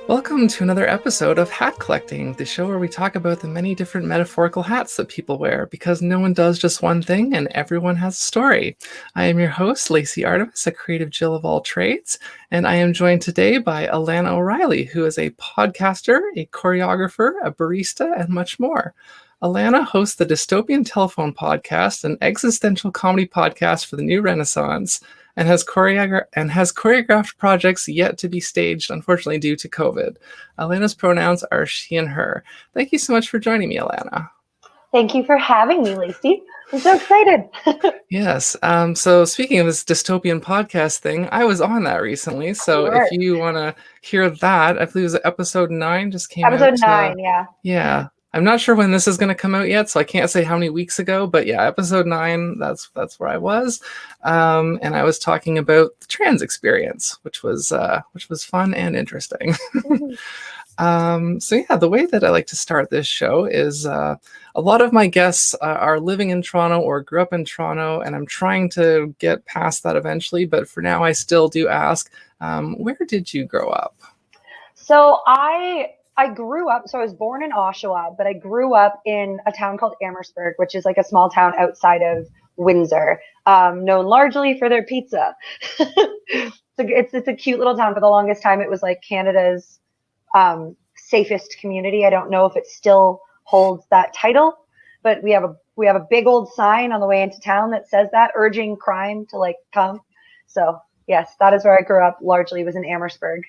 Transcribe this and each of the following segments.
Welcome to another episode of Hat Collecting, the show where we talk about the many different metaphorical hats that people wear, because no one does just one thing and everyone has a story. I am your host, Lacey Artemis, a creative Jill of all trades, and I am joined today by Alanna O'Reilly, who is a podcaster, a choreographer, a barista, and much more. Alanna hosts the Dystopian Telephone Podcast, an existential comedy podcast for the new Renaissance, and has choreographed projects yet to be staged, unfortunately, due to COVID. Alanna's pronouns are she and her. Thank you so much for joining me, Alanna. Thank you for having me, Lacey. I'm so excited. Yes. So speaking of this dystopian podcast thing, I was on that recently. So if you want to hear that, I believe it was episode 9 just came out. Episode 9, yeah. Yeah. I'm not sure when this is going to come out yet, so I can't say how many weeks ago, but yeah, episode 9, that's where I was. And I was talking about the trans experience, which was fun and interesting. So yeah, the way that I like to start this show is a lot of my guests are living in Toronto or grew up in Toronto, and I'm trying to get past that eventually, but for now I still do ask, where did you grow up? So I grew up, so I was born in Oshawa, but I grew up in a town called Amherstburg, which is like a small town outside of Windsor, known largely for their pizza. It's a cute little town. For the longest time, it was like Canada's safest community. I don't know if it still holds that title, but we have a big old sign on the way into town that says that, urging crime to like come. So yes, that is where I grew up. Largely was in Amherstburg,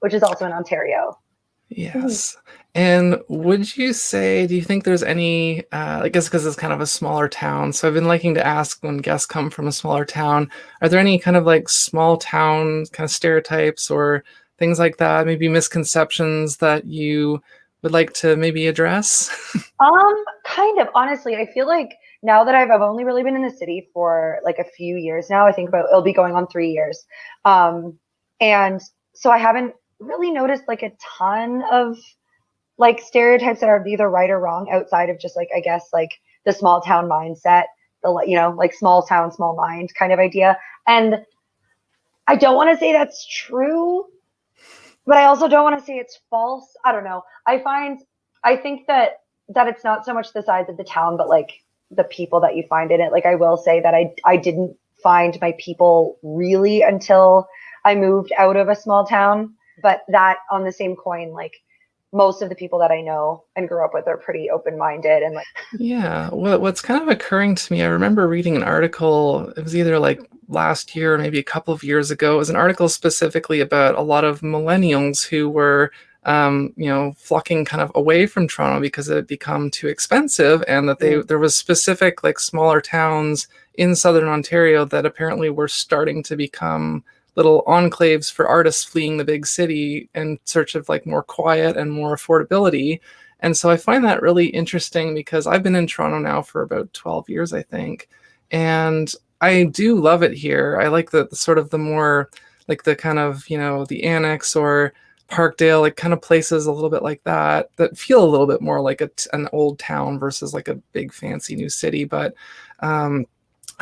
which is also in Ontario. Yes. And would you say, do you think there's any, I guess because it's kind of a smaller town, so I've been liking to ask when guests come from a smaller town, are there any kind of like small town kind of stereotypes or things like that, maybe misconceptions that you would like to maybe address? Kind of, honestly, I feel like now that I've only really been in the city for like a few years now, I think it'll be going on 3 years. And so I haven't really noticed like a ton of like stereotypes that are either right or wrong outside of just like, I guess, like the small town mindset, like small town, small mind kind of idea. And I don't want to say that's true, but I also don't want to say it's false. I don't know. I think that it's not so much the size of the town, but like the people that you find in it. Like I will say that I didn't find my people really until I moved out of a small town. But that on the same coin, like most of the people that I know and grew up with are pretty open-minded and like. Yeah. Well, what's kind of occurring to me, I remember reading an article, it was either like last year or maybe a couple of years ago. It was an article specifically about a lot of millennials who were, flocking kind of away from Toronto because it had become too expensive, and that there was specific like smaller towns in Southern Ontario that apparently were starting to become little enclaves for artists fleeing the big city in search of like more quiet and more affordability. And so I find that really interesting because I've been in Toronto now for about 12 years, I think. And I do love it here. I like the sort of the more like the kind of, the Annex or Parkdale, like kind of places a little bit like that feel a little bit more like an old town versus like a big fancy new city. But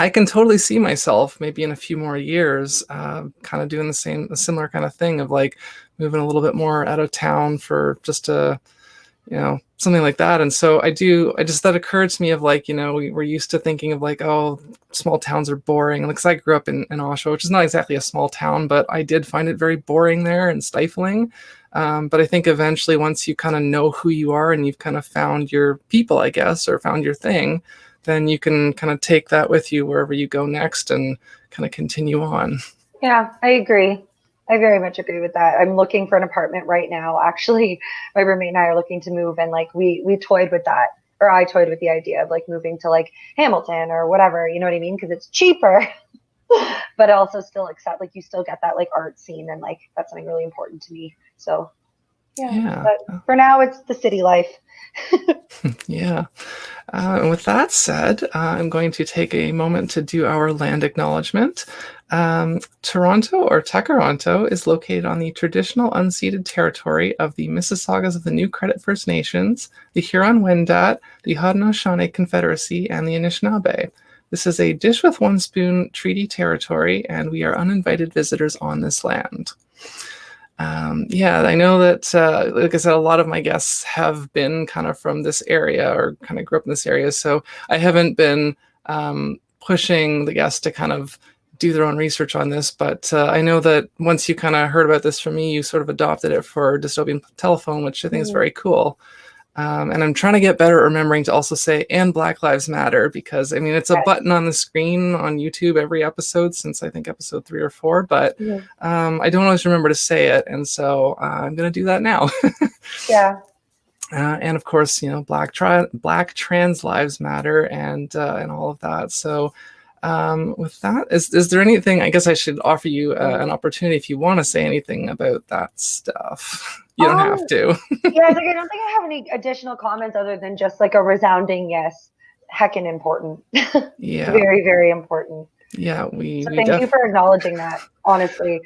I can totally see myself maybe in a few more years kind of doing a similar kind of thing of like moving a little bit more out of town for just something like that. And so that occurred to me of like, we're used to thinking of like, oh, small towns are boring. And because I grew up in Oshawa, which is not exactly a small town, but I did find it very boring there and stifling. But I think eventually once you kind of know who you are and you've kind of found your people, I guess, or found your thing, then you can kind of take that with you wherever you go next and kind of continue on. Yeah, I agree. I very much agree with that. I'm looking for an apartment right now. Actually, my roommate and I are looking to move, and like we toyed with that, or I toyed with the idea of like moving to like Hamilton or whatever, you know what I mean? Because it's cheaper, but also still accept, like you still get that like art scene, and like that's something really important to me. So yeah. But for now, it's the city life. Yeah. And with that said, I'm going to take a moment to do our land acknowledgement. Toronto, or Takaronto, is located on the traditional unceded territory of the Mississaugas of the New Credit First Nations, the Huron-Wendat, the Haudenosaunee Confederacy, and the Anishinaabe. This is a dish with one spoon treaty territory, and we are uninvited visitors on this land. Yeah, I know that, like I said, a lot of my guests have been kind of from this area or kind of grew up in this area. So I haven't been pushing the guests to kind of do their own research on this. But I know that once you kind of heard about this from me, you sort of adopted it for Dystopian Telephone, which I think is very cool. And I'm trying to get better at remembering to also say, and Black Lives Matter, because I mean, it's a button on the screen on YouTube every episode since I think episode 3 or 4, but I don't always remember to say it. And so I'm going to do that now. Yeah. And of course, you know, Black trans lives matter and all of that. So with that, is there anything, I guess I should offer you an opportunity if you want to say anything about that stuff. You don't have to. Yeah, I don't think I have any additional comments other than just like a resounding yes. Heckin' important. Yeah. Very, very important. Yeah, thank you for acknowledging that, honestly.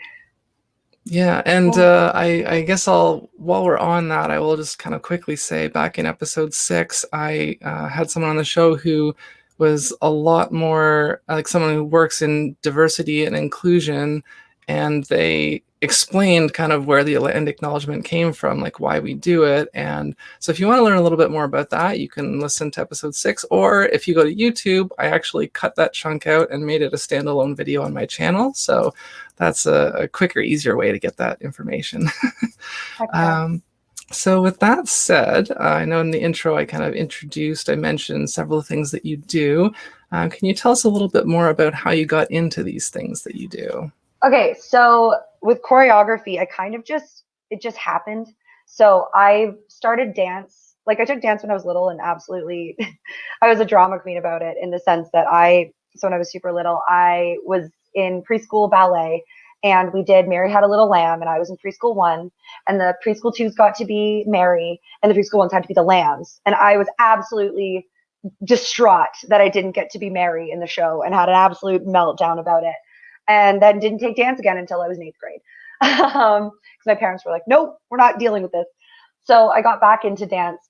Yeah, and I guess while we're on that, I will just kind of quickly say back in episode 6, I had someone on the show who was a lot more like someone who works in diversity and inclusion, and they explained kind of where the acknowledgement came from, like why we do it. And so if you want to learn a little bit more about that, you can listen to episode 6, or if you go to YouTube, I actually cut that chunk out and made it a standalone video on my channel. So that's a quicker, easier way to get that information. So with that said, I know in the intro I kind of I mentioned several things that you do. Can you tell us a little bit more about how you got into these things that you do? Okay, so with choreography, it just happened. So I started dance. Like I took dance when I was little, and absolutely, I was a drama queen about it in the sense that so when I was super little, I was in preschool ballet, and we did Mary Had a Little Lamb, and I was in preschool 1, and the preschool 2s got to be Mary, and the preschool 1s had to be the lambs. And I was absolutely distraught that I didn't get to be Mary in the show and had an absolute meltdown about it. And then didn't take dance again until I was in 8th grade. Because my parents were like, nope, we're not dealing with this. So I got back into dance,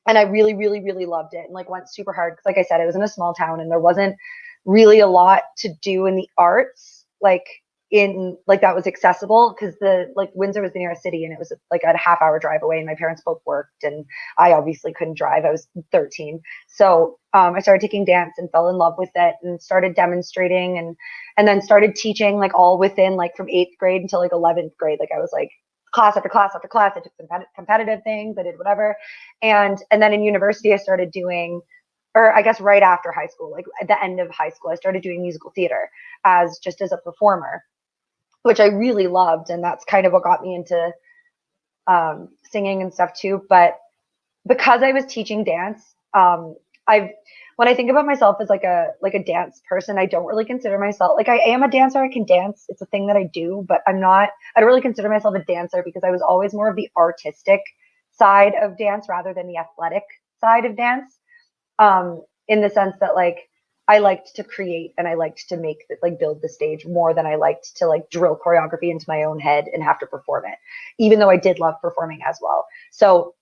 and I really, really, really loved it, and like went super hard. Because like I said, I was in a small town, and there wasn't really a lot to do in the arts, like that was accessible, because Windsor was the nearest city, and it was like a half-hour drive away, and my parents both worked, and I obviously couldn't drive. I was 13. So I started taking dance and fell in love with it, and started demonstrating, and then started teaching, like all within like from 8th grade until like 11th grade. Like I was like class after class after class. I took some competitive things, I did whatever. And then in university I started doing, or I guess right after high school, like at the end of high school, I started doing musical theater as a performer, which I really loved. And that's kind of what got me into singing and stuff too. But because I was teaching dance, when I think about myself as like a dance person, I don't really consider myself, like I am a dancer. I can dance. It's a thing that I do, but I don't really consider myself a dancer, because I was always more of the artistic side of dance rather than the athletic side of dance. In the sense that like I liked to create, and I liked to build the stage more than I liked to like drill choreography into my own head and have to perform it, even though I did love performing as well. So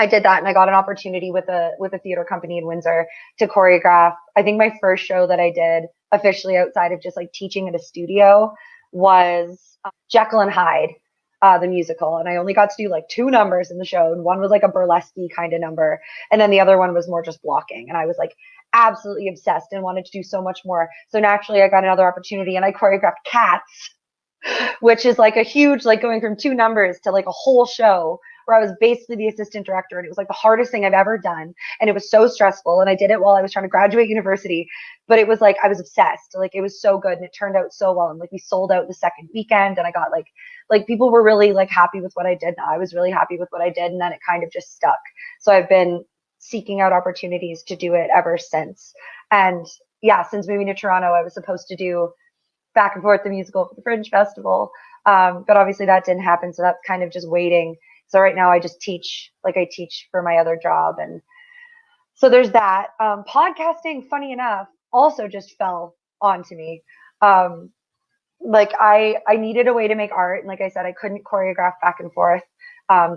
I did that, and I got an opportunity with a theater company in Windsor to choreograph. I think my first show that I did officially outside of just like teaching at a studio was Jekyll and Hyde, the musical. And I only got to do like 2 numbers in the show. And one was like a burlesque kind of number, and then the other one was more just blocking. And I was like absolutely obsessed and wanted to do so much more. So naturally I got another opportunity, and I choreographed Cats, which is like a huge, like going from 2 numbers to like a whole show, where I was basically the assistant director. And it was like the hardest thing I've ever done. And it was so stressful. And I did it while I was trying to graduate university, but it was like, I was obsessed. Like it was so good, and it turned out so well. And like we sold out the second weekend, and I got like people were really like happy with what I did. And I was really happy with what I did. And then it kind of just stuck. So I've been seeking out opportunities to do it ever since. And yeah, since moving to Toronto, I was supposed to do Back and Forth, the musical, for the Fringe Festival. But obviously that didn't happen. So that's kind of just waiting. So right now I just teach, like I teach for my other job. And so there's that. Podcasting, funny enough, also just fell onto me. Like I needed a way to make art. And like I said, I couldn't choreograph Back and Forth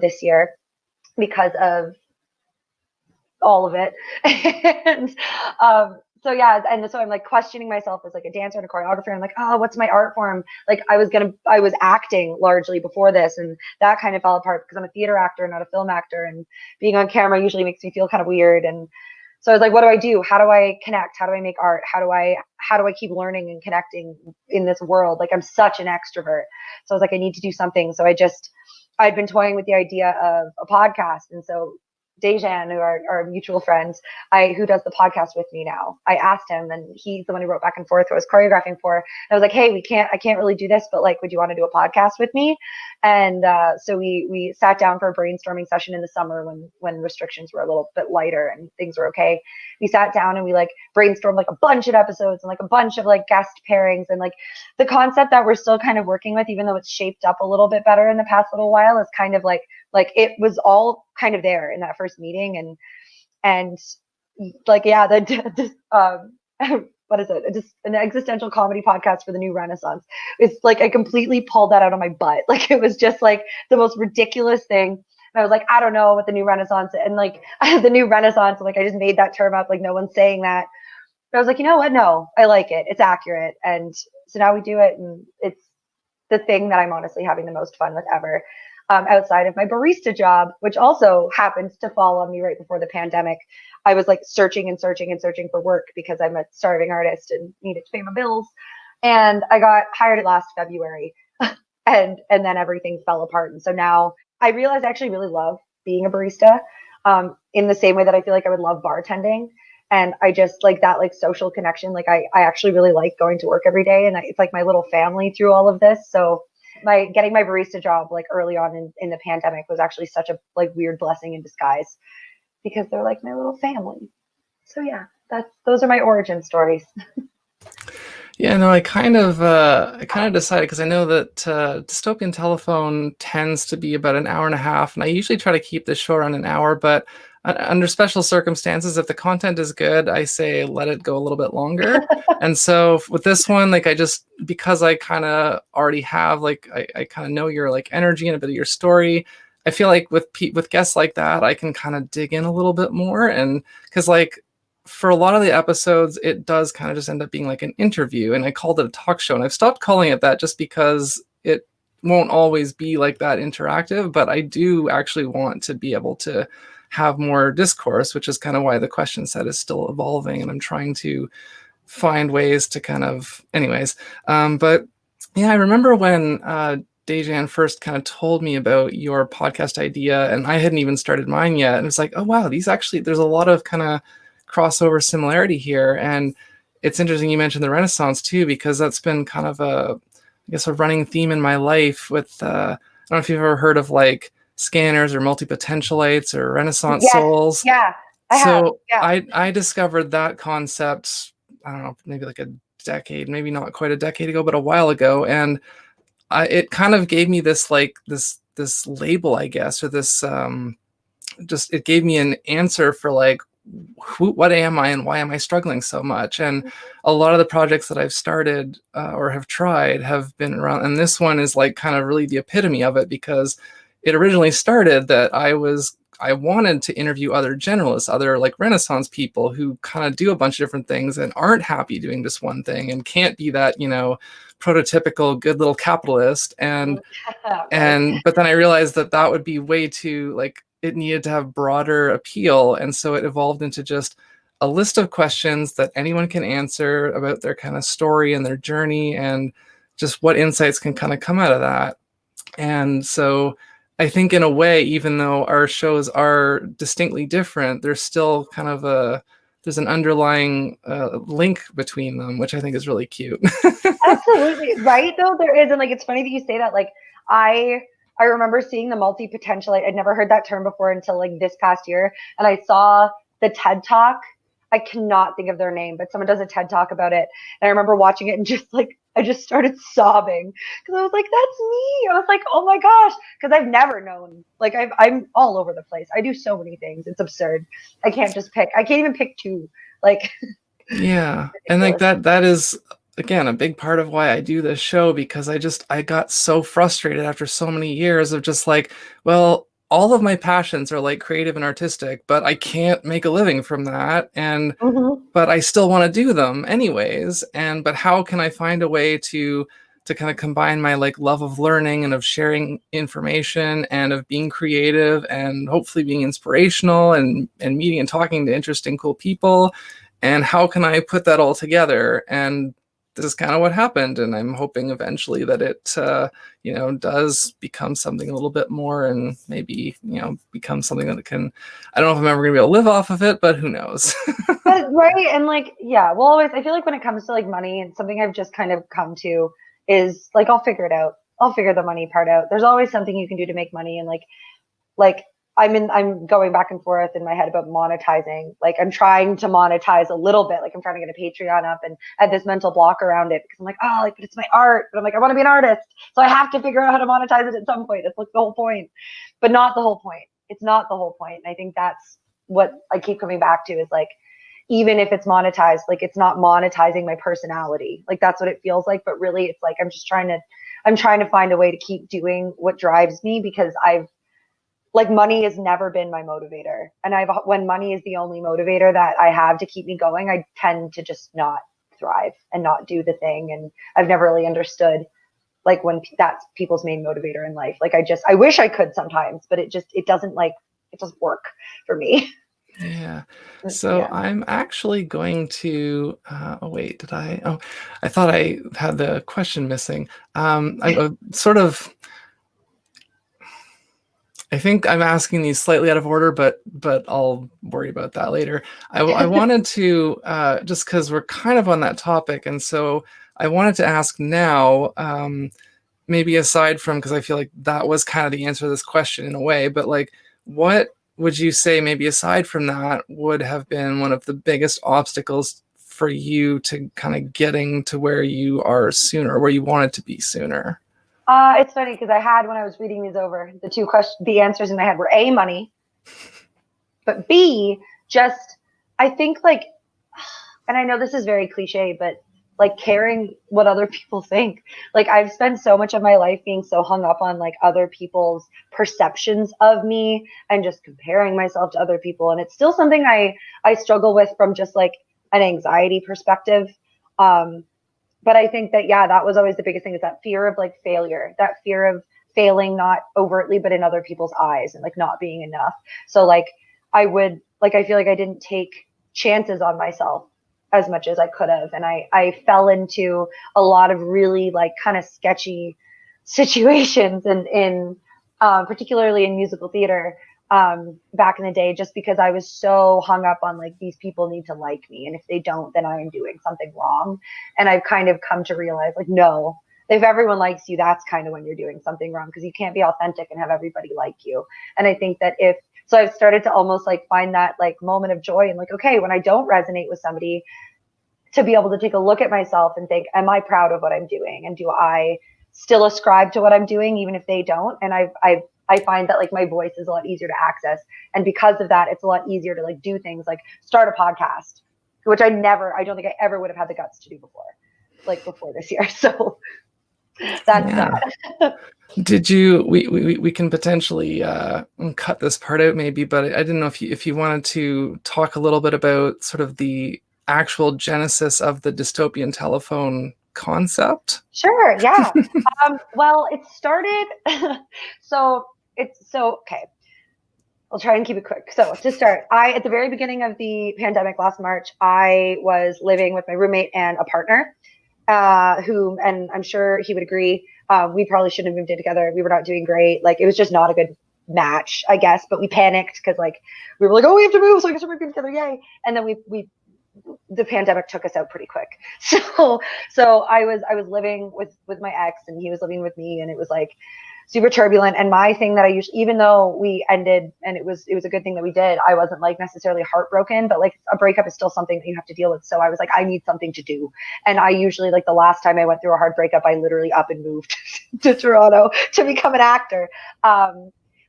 this year because of all of it. And so yeah, and so I'm like questioning myself as like a dancer and a choreographer. And I'm like, oh, what's my art form? Like I was acting largely before this, and that kind of fell apart because I'm a theater actor, not a film actor, and being on camera usually makes me feel kind of weird. And so I was like, what do I do? How do I connect? How do I make art? How do I keep learning and connecting in this world? Like I'm such an extrovert. So I was like, I need to do something. So I'd been toying with the idea of a podcast. And so Dejan, who our mutual friend, who does the podcast with me now, I asked him, and he's the one who wrote Back and Forth, who I was choreographing for. And I was like, hey, I can't really do this, but like, would you want to do a podcast with me? And so we sat down for a brainstorming session in the summer when restrictions were a little bit lighter and things were okay. We sat down and we like brainstormed like a bunch of episodes and like a bunch of like guest pairings, and like the concept that we're still kind of working with, even though it's shaped up a little bit better in the past little while, is kind of like it was all kind of there in that first meeting. And like, yeah, what is it? Just an existential comedy podcast for the new Renaissance. It's like I completely pulled that out of my butt. Like it was just like the most ridiculous thing. And I was like, I don't know what the new Renaissance, and like the new Renaissance, like I just made that term up. Like no one's saying that. But I was like, you know what? No, I like it. It's accurate. And so now we do it, and it's the thing that I'm honestly having the most fun with ever. Outside of my barista job, which also happens to fall on me right before the pandemic. I was like searching for work because I'm a starving artist and needed to pay my bills. And I got hired last February and then everything fell apart. And so now I realize I actually really love being a barista in the same way that I feel like I would love bartending. And I just like that like social connection. Like I actually really like going to work every day, and it's like my little family through all of this. So getting my barista job like early on in the pandemic was actually such a like weird blessing in disguise, because they're like my little family. So yeah, those are my origin stories. Yeah, no, I kind of decided, because I know that Dystopian Telephone tends to be about an hour and a half, and I usually try to keep the show around an hour, but under special circumstances, if the content is good, I say let it go a little bit longer. And so with this one, like because I kind of already have like I kind of know your like energy and a bit of your story, I feel like with guests like that, I can kind of dig in a little bit more. And because like for a lot of the episodes, it does kind of just end up being like an interview, and I called it a talk show, and I've stopped calling it that just because it won't always be like that interactive. But I do actually want to be able to have more discourse, which is kind of why the question set is still evolving, and I'm trying to find ways to kind of but yeah, I remember when Dejan first kind of told me about your podcast idea, and I hadn't even started mine yet, and it's like, oh wow, there's a lot of kind of crossover similarity here. And it's interesting you mentioned the Renaissance too, because that's been kind of a running theme in my life with I don't know if you've ever heard of like scanners or multipotentialites or Renaissance souls. Yeah, I have. Yeah. I discovered that concept, I don't know, maybe like a decade, maybe not quite a decade ago, but a while ago. And it kind of gave me this like this label, I guess, or this it gave me an answer for like, what am I and why am I struggling so much? And a lot of the projects that I've started or have tried have been around, and this one is like kind of really the epitome of it, because it originally started that I wanted to interview other generalists, other like Renaissance people who kind of do a bunch of different things and aren't happy doing just one thing and can't be that, prototypical good little capitalist. And but then I realized that would be way too like, it needed to have broader appeal. And so it evolved into just a list of questions that anyone can answer about their kind of story and their journey, and just what insights can kind of come out of that. And so I think in a way, even though our shows are distinctly different, there's still kind of there's an underlying link between them, which I think is really cute. Absolutely. Right, though, there is. And like, it's funny that you say that. Like, I remember seeing the multipotentialite. I'd never heard that term before until like this past year. And I saw the TED Talk. I cannot think of their name, but someone does a TED Talk about it. And I remember watching it and just like, I just started sobbing because I was like, that's me. I was like, oh my gosh. Because I've never known, like I'm all over the place. I do so many things. It's absurd. I can't even pick two. Like, yeah. And like that is, again, a big part of why I do this show, because I got so frustrated after so many years of just like, well, all of my passions are like creative and artistic, but I can't make a living from that. And but I still want to do them anyways. And but how can I find a way to kind of combine my like love of learning and of sharing information and of being creative and hopefully being inspirational and meeting and talking to interesting, cool people? And how can I put that all together? And this is kind of what happened. And I'm hoping eventually that it, does become something a little bit more, and maybe, become something that can, I don't know if I'm ever going to be able to live off of it, but who knows? But, right. And like, yeah, well, always, I feel like when it comes to like money, and something I've just kind of come to is like, I'll figure it out. I'll figure the money part out. There's always something you can do to make money. And like I'm going back and forth in my head about monetizing. Like I'm trying to monetize a little bit. Like I'm trying to get a Patreon up, and I have this mental block around it because I'm like, oh, like, but it's my art. But I'm like, I want to be an artist. So I have to figure out how to monetize it at some point. That's like the whole point, but not the whole point. It's not the whole point. And I think that's what I keep coming back to is like, even if it's monetized, like it's not monetizing my personality. Like that's what it feels like. But really it's like, I'm trying to find a way to keep doing what drives me, because like money has never been my motivator. And when money is the only motivator that I have to keep me going, I tend to just not thrive and not do the thing. And I've never really understood like when that's people's main motivator in life. Like I wish I could sometimes, but it doesn't work for me. Yeah. So Yeah. I'm actually going to, wait, I thought I had the question missing. I'm I think I'm asking these slightly out of order, but I'll worry about that later. I wanted to, just because we're kind of on that topic, and so I wanted to ask now, maybe aside from, because I feel like that was kind of the answer to this question in a way, but like, what would you say maybe aside from that would have been one of the biggest obstacles for you to kind of getting to where you are sooner, where you wanted to be sooner? It's funny because when I was reading these over, the answers in my head were A, money, but B, just, I think like, and I know this is very cliche, but like caring what other people think. Like I've spent so much of my life being so hung up on like other people's perceptions of me and just comparing myself to other people. And it's still something I struggle with from just like an anxiety perspective. But I think that, yeah, that was always the biggest thing, is that fear of like failure, that fear of failing, not overtly, but in other people's eyes, and like not being enough. So like I feel like I didn't take chances on myself as much as I could have. And I fell into a lot of really like kind of sketchy situations in particularly in musical theater, back in the day, just because I was so hung up on like, these people need to like me, and if they don't, then I am doing something wrong. And I've kind of come to realize like, no, if everyone likes you, that's kind of when you're doing something wrong, because you can't be authentic and have everybody like you. And I think that so I've started to almost like find that like moment of joy and like, okay, when I don't resonate with somebody, to be able to take a look at myself and think, am I proud of what I'm doing? And do I still ascribe to what I'm doing, even if they don't? And I find that like my voice is a lot easier to access. And because of that, it's a lot easier to like do things like start a podcast, which I don't think I ever would have had the guts to do before this year. So that's that. Did you, we can potentially cut this part out maybe, but I didn't know if you wanted to talk a little bit about sort of the actual genesis of the dystopian telephone concept. Sure. Yeah. Well, it started, okay. I'll try and keep it quick. So to start, at the very beginning of the pandemic last March, I was living with my roommate and a partner, and I'm sure he would agree, we probably shouldn't have moved in together. We were not doing great. Like it was just not a good match, I guess, but we panicked because like, we were like, oh, we have to move. So I guess we're moving together. Yay. And then the pandemic took us out pretty quick. So I was living with my ex, and he was living with me, and it was like super turbulent. And my thing that I usually, even though we ended and it was a good thing that we did, I wasn't like necessarily heartbroken, but like a breakup is still something that you have to deal with. So I was like, I need something to do. And I usually, like the last time I went through a hard breakup, I literally up and moved to Toronto to become an actor.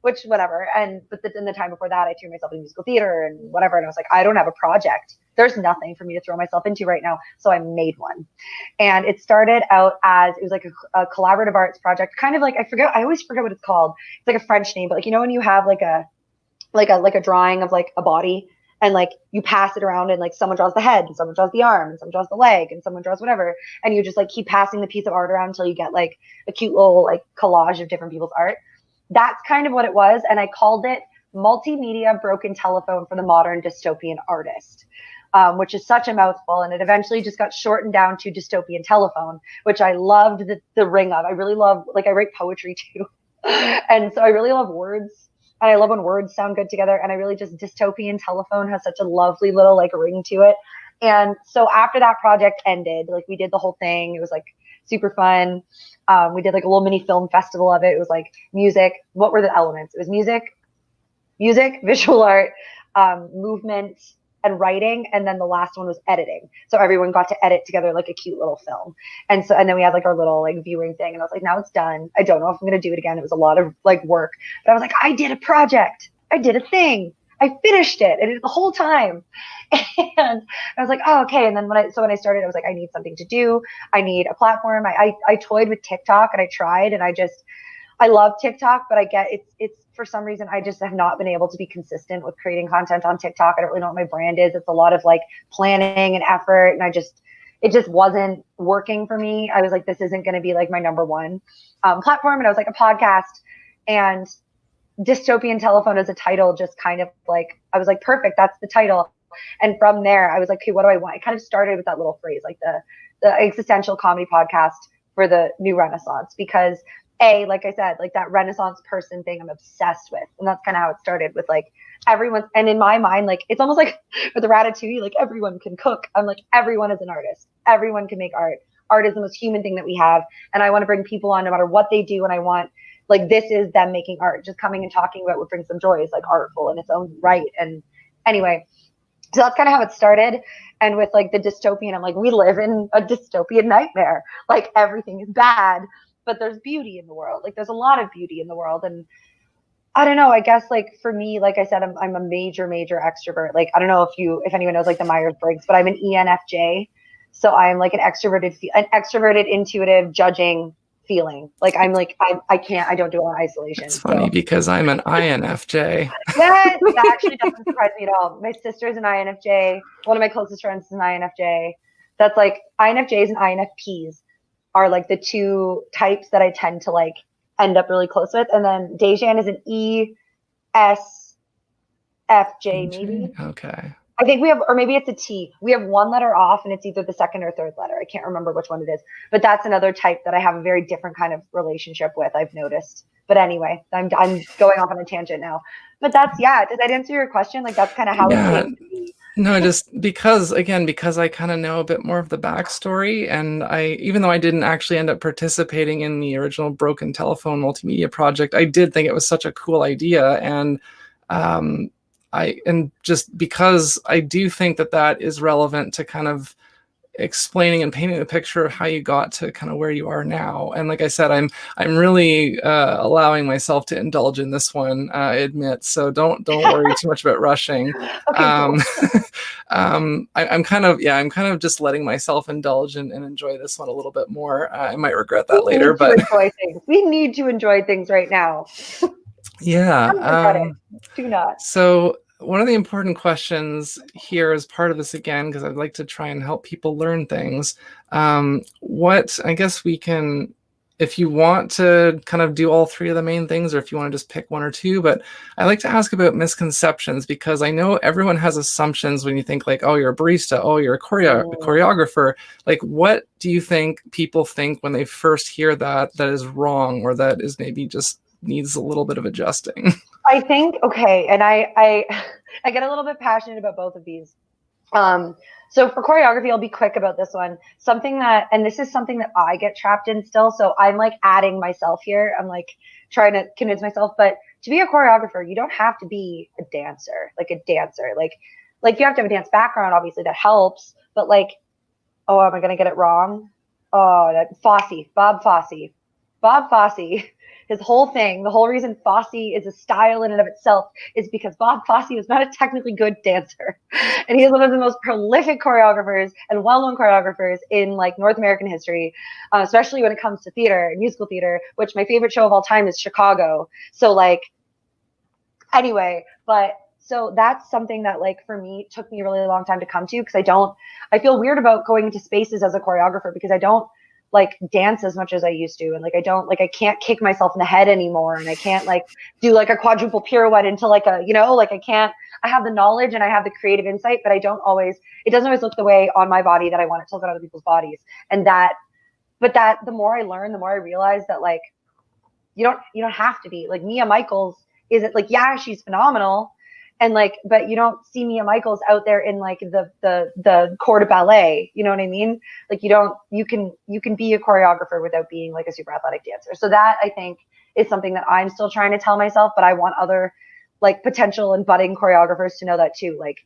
which whatever. But in the time before that, I threw myself in musical theater and whatever. And I was like, I don't have a project. There's nothing for me to throw myself into right now. So I made one. And it started out as, it was like a collaborative arts project, kind of like, I always forget what it's called. It's like a French name, but like, you know, when you have like a drawing of like a body, and like you pass it around and like someone draws the head and someone draws the arm and someone draws the leg and someone draws whatever. And you just like keep passing the piece of art around until you get like a cute little like collage of different people's art. That's kind of what it was. And I called it Multimedia Broken Telephone for the Modern Dystopian Artist, which is such a mouthful. And it eventually just got shortened down to Dystopian Telephone, which I loved the ring of. I really love, like I write poetry too. And so I really love words. And I love when words sound good together. And I really just, Dystopian Telephone has such a lovely little like ring to it. And so after that project ended, like we did the whole thing. It was like super fun. We did like a little mini film festival of it. It was like music. What were the elements? It was music, visual art, movement, and writing. And then the last one was editing. So everyone got to edit together like a cute little film. And then we had like our little like viewing thing. And I was like, now it's done. I don't know if I'm going to do it again. It was a lot of like work, but I was like, I did a project. I did a thing. I finished it. I did it the whole time. And I was like, oh, okay. And then when I started, I was like, I need something to do. I need a platform. I toyed with TikTok and I tried, and I love TikTok, but I get it's for some reason, I just have not been able to be consistent with creating content on TikTok. I don't really know what my brand is. It's a lot of like planning and effort. And it just wasn't working for me. I was like, this isn't going to be like my number one platform. And I was like, a podcast, and Dystopian Telephone as a title, just kind of like, I was like, perfect. That's the title. And from there, I was like, okay, what do I want? I kind of started with that little phrase, like the existential comedy podcast for the new Renaissance, because like I said, like that Renaissance person thing I'm obsessed with. And that's kind of how it started with like everyone. And in my mind, like, it's almost like with the Ratatouille, like everyone can cook. I'm like, everyone is an artist. Everyone can make art. Art is the most human thing that we have. And I want to bring people on no matter what they do. And I want, like, this is them making art. Just coming and talking about what brings them joy is like artful in its own right. And anyway, so that's kind of how it started. And with like the dystopian, I'm like, we live in a dystopian nightmare. Like everything is bad, but there's beauty in the world. Like there's a lot of beauty in the world. And I don't know, I guess like for me, like I said, I'm a major extrovert. Like, I don't know if anyone knows like the Myers-Briggs, but I'm an ENFJ. So I'm like an extroverted, intuitive, judging feeling. Like I don't do a lot of isolation. It's funny because I'm an INFJ. Yes, that actually doesn't surprise me at all. My sister's an INFJ. One of my closest friends is an INFJ. That's like INFJs and INFPs are like the two types that I tend to like end up really close with. And then Dejan is an ESFJ maybe. Okay. I think we have, or maybe it's a T. We have one letter off and it's either the second or third letter. I can't remember which one it is, but that's another type that I have a very different kind of relationship with, I've noticed. But anyway, I'm going off on a tangent now. But that's, yeah, did that answer your question? Like that's kind of how it came to be. No, just because I kind of know a bit more of the backstory, and even though I didn't actually end up participating in the original Broken Telephone multimedia project, I did think it was such a cool idea, and just because I do think that is relevant to kind of explaining and painting the picture of how you got to kind of where you are now. And like I said, I'm really allowing myself to indulge in this one, I admit. So don't worry too much about rushing. Okay, cool. I'm kind of just letting myself indulge and enjoy this one a little bit more. I might regret that later, but we need to enjoy things right now. Yeah. Do not. So one of the important questions here as part of this, again, because I'd like to try and help people learn things, I guess we can, if you want to kind of do all three of the main things, or if you want to just pick one or two, but I like to ask about misconceptions, because I know everyone has assumptions when you think like, oh, you're a barista, oh, you're a choreographer. Like, what do you think people think when they first hear that is wrong, or that is maybe just needs a little bit of adjusting? I think, okay, and I get a little bit passionate about both of these. So for choreography, I'll be quick about this one. And this is something that I get trapped in still. So I'm like adding myself here. I'm like trying to convince myself, but to be a choreographer, you don't have to be a dancer. Like you have to have a dance background, obviously that helps, but like, oh, am I going to get it wrong? Oh, Bob Fosse. Bob Fosse, his whole thing, the whole reason Fosse is a style in and of itself is because Bob Fosse was not a technically good dancer. And he is one of the most prolific choreographers and well-known choreographers in like North American history, especially when it comes to theater and musical theater, which my favorite show of all time is Chicago. So like, anyway, but so that's something that like for me took me a really long time to come to, because I feel weird about going into spaces as a choreographer because I don't like dance as much as I used to. And like, I can't kick myself in the head anymore. And I can't like do like a quadruple pirouette into like a, you know, like I have the knowledge and I have the creative insight, but it doesn't always look the way on my body that I want it to look on other people's bodies. And the more I learn, the more I realize that like, you don't have to be like Mia Michaels. Is it like, yeah, she's phenomenal. And like, but you don't see Mia Michaels out there in like the corps de ballet. You know what I mean? Like you can be a choreographer without being like a super athletic dancer. So that I think is something that I'm still trying to tell myself, but I want other like potential and budding choreographers to know that too. Like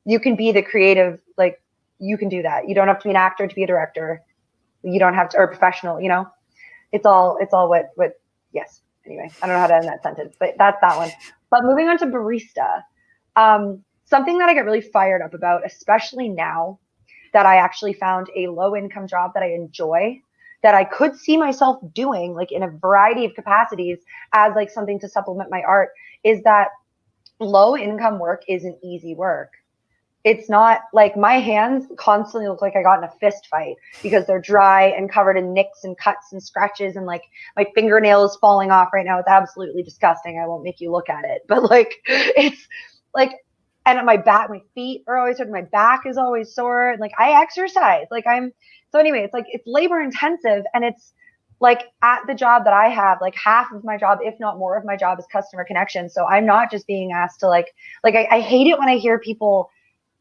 you can be the creative, like you can do that. You don't have to be an actor to be a director. You don't have to, or professional, you know, it's all what, yes. Anyway, I don't know how to end that sentence, but that's that one. But moving on to Barista. Something that I get really fired up about, especially now that I actually found a low income job that I enjoy, that I could see myself doing like in a variety of capacities as like something to supplement my art, is that low income work isn't easy work. It's not like my hands constantly look like I got in a fist fight because they're dry and covered in nicks and cuts and scratches, and like my fingernail is falling off right now. It's absolutely disgusting. I won't make you look at it, but like it's like, and at my feet are always hurt. My back is always sore. And like I exercise, so anyway, it's like, it's labor intensive, and it's like at the job that I have, like half of my job, if not more of my job, is customer connection. So I'm not just being asked to I hate it when I hear people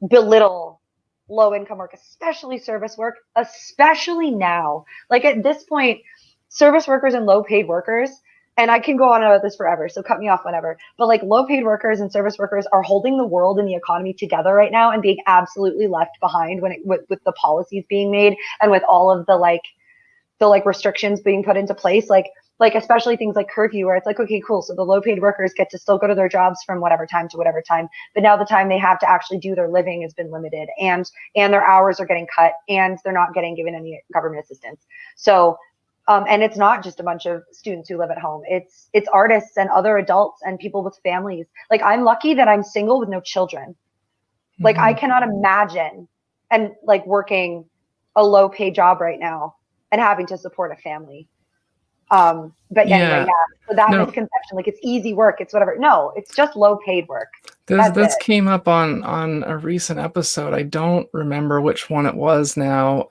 belittle low income work, especially service work, especially now. Like at this point, service workers and low paid workers, and I can go on about this forever, so cut me off whenever, but like low paid workers and service workers are holding the world and the economy together right now and being absolutely left behind with the policies being made and with all of the restrictions being put into place. Like especially things like curfew, where it's like, okay, cool. So the low paid workers get to still go to their jobs from whatever time to whatever time. But now the time they have to actually do their living has been limited, and their hours are getting cut, and they're not getting given any government assistance. So, and it's not just a bunch of students who live at home. It's artists and other adults and people with families. Like I'm lucky that I'm single with no children. Like I cannot imagine and like working a low paid job right now and having to support a family. But anyway, so that misconception, like it's easy work, it's whatever. No, it's just low paid work. This came up on a recent episode. I don't remember which one it was now.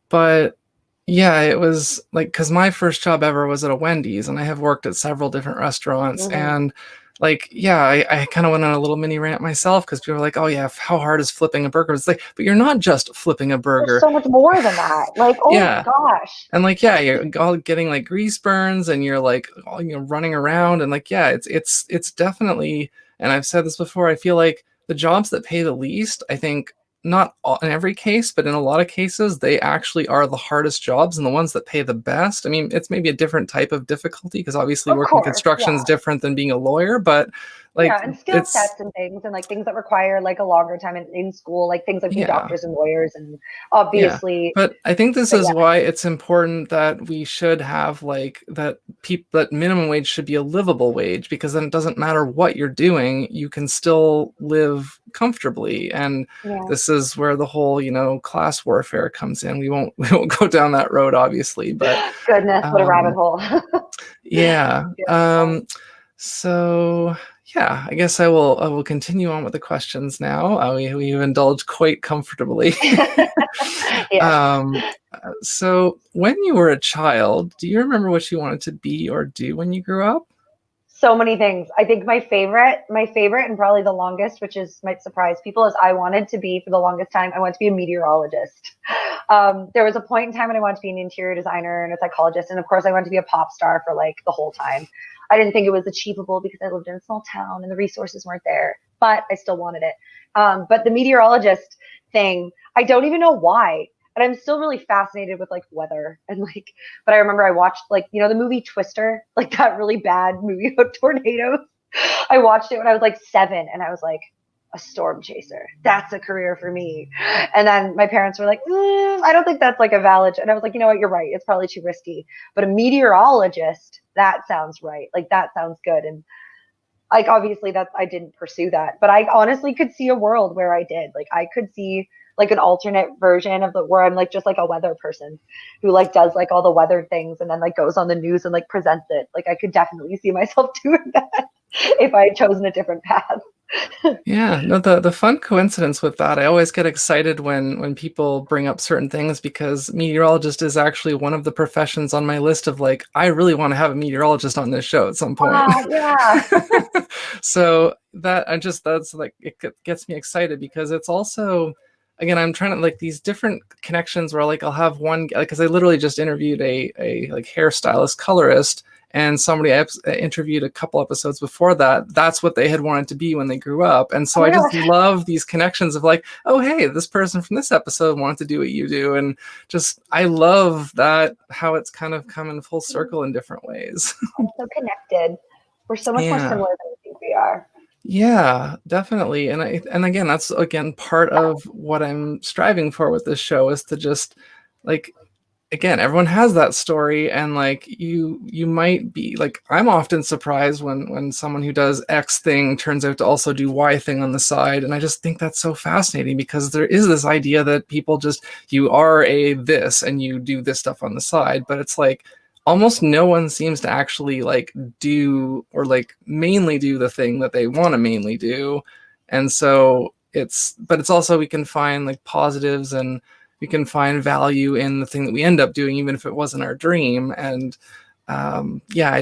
But yeah, it was like, because my first job ever was at a Wendy's, and I have worked at several different restaurants. And like, yeah, I kind of went on a little mini rant myself, because people were like, oh yeah, how hard is flipping a burger? It's like, but you're not just flipping a burger. There's so much more than that. Like, oh my gosh. And like, yeah, you're all getting like grease burns, and you're like, running around, and like, yeah, it's definitely, and I've said this before, I feel like the jobs that pay the least, I think, not in every case, but in a lot of cases, they actually are the hardest jobs and the ones that pay the best. I mean, it's maybe a different type of difficulty, because obviously working construction is different than being a lawyer, but like, and skill sets and things, and like things that require like a longer time in school, like things like being doctors and lawyers, and obviously. But I think this is why it's important that we should have like that minimum wage should be a livable wage, because then it doesn't matter what you're doing, you can still live comfortably. And this is where the whole class warfare comes in. We won't go down that road, obviously, but goodness, what a rabbit hole. So yeah, I guess I will continue on with the questions now. We've indulged quite comfortably. So when you were a child, do you remember what you wanted to be or do when you grew up? So many things. I think my favorite and probably the longest, which might surprise people, is I wanted to be, for the longest time, I wanted to be a meteorologist. There was a point in time when I wanted to be an interior designer and a psychologist. And of course I wanted to be a pop star for like the whole time. I didn't think it was achievable because I lived in a small town and the resources weren't there, but I still wanted it. But the meteorologist thing, I don't even know why. And I'm still really fascinated with like weather and like, but I remember I watched like, you know, the movie Twister, like that really bad movie about tornadoes. I watched it when I was like 7 and I was like, a storm chaser. That's a career for me. And then my parents were like, I don't think that's like a valid. And I was like, you know what? You're right. It's probably too risky. But a meteorologist, that sounds right. Like that sounds good. And like obviously that I didn't pursue that, but I honestly could see a world where I did. Like I could see like an alternate version of the where I'm like just like a weather person who like does like all the weather things and then like goes on the news and like presents it. Like I could definitely see myself doing that if I had chosen a different path. Yeah, no, the fun coincidence with that, I always get excited when people bring up certain things because meteorologist is actually one of the professions on my list of like, I really want to have a meteorologist on this show at some point. Yeah. So that that's like, it gets me excited because it's also, again, I'm trying to like these different connections where like I'll have one, because I literally just interviewed a like hairstylist, colorist, and somebody I interviewed a couple episodes before that, that's what they had wanted to be when they grew up. And so Oh I my just gosh. love these connections of like, oh, hey, this person from this episode wanted to do what you do. And just, I love that, how it's kind of come in full circle in different ways. I'm so connected. We're so much more Yeah. similar than we think we are. Yeah, definitely. And again, that's again part of what I'm striving for with this show is to just like, again, everyone has that story, and like you might be like, I'm often surprised when someone who does X thing turns out to also do Y thing on the side, and I just think that's so fascinating because there is this idea that people just, you are a this and you do this stuff on the side, but it's like almost no one seems to actually like do or like mainly do the thing that they want to mainly do. And so but it's also, we can find like positives and we can find value in the thing that we end up doing, even if it wasn't our dream. And yeah,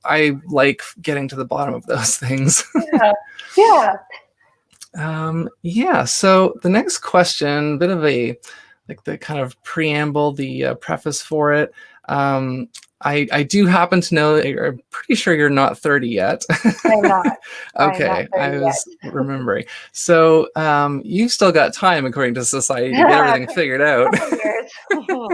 I like getting to the bottom of those things. Yeah. Yeah. Yeah. So the next question, bit of a like the kind of preamble, the preface for it. I do happen to know that I'm pretty sure you're not 30 yet. I'm not. I'm not Okay, 30 I yet. was remembering. So you've still got time, according to society, to get everything figured out. Couple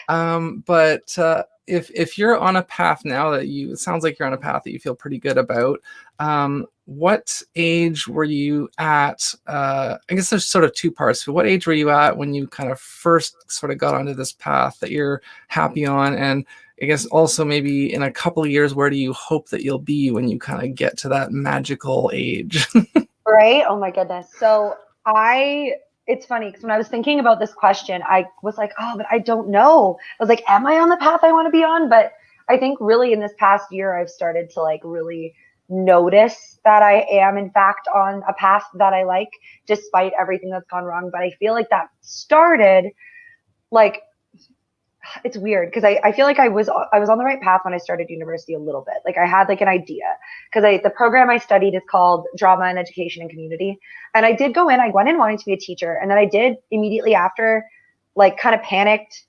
years. But if you're on a path now that it sounds like you're on a path that you feel pretty good about, what age were you at? I guess there's sort of two parts. So what age were you at when you kind of first sort of got onto this path that you're happy on? And I guess also maybe in a couple of years, where do you hope that you'll be when you kind of get to that magical age? Right? Oh my goodness. So it's funny because when I was thinking about this question, I was like, oh, but I don't know. I was like, am I on the path I want to be on? But I think really in this past year, I've started to like really notice that I am in fact on a path that I like, despite everything that's gone wrong. But I feel like that started like, it's weird because I feel like I was on the right path when I started university a little bit. Like I had like an idea because the program I studied is called Drama and Education and Community. And I went in wanting to be a teacher. And then I did immediately after like kind of panicked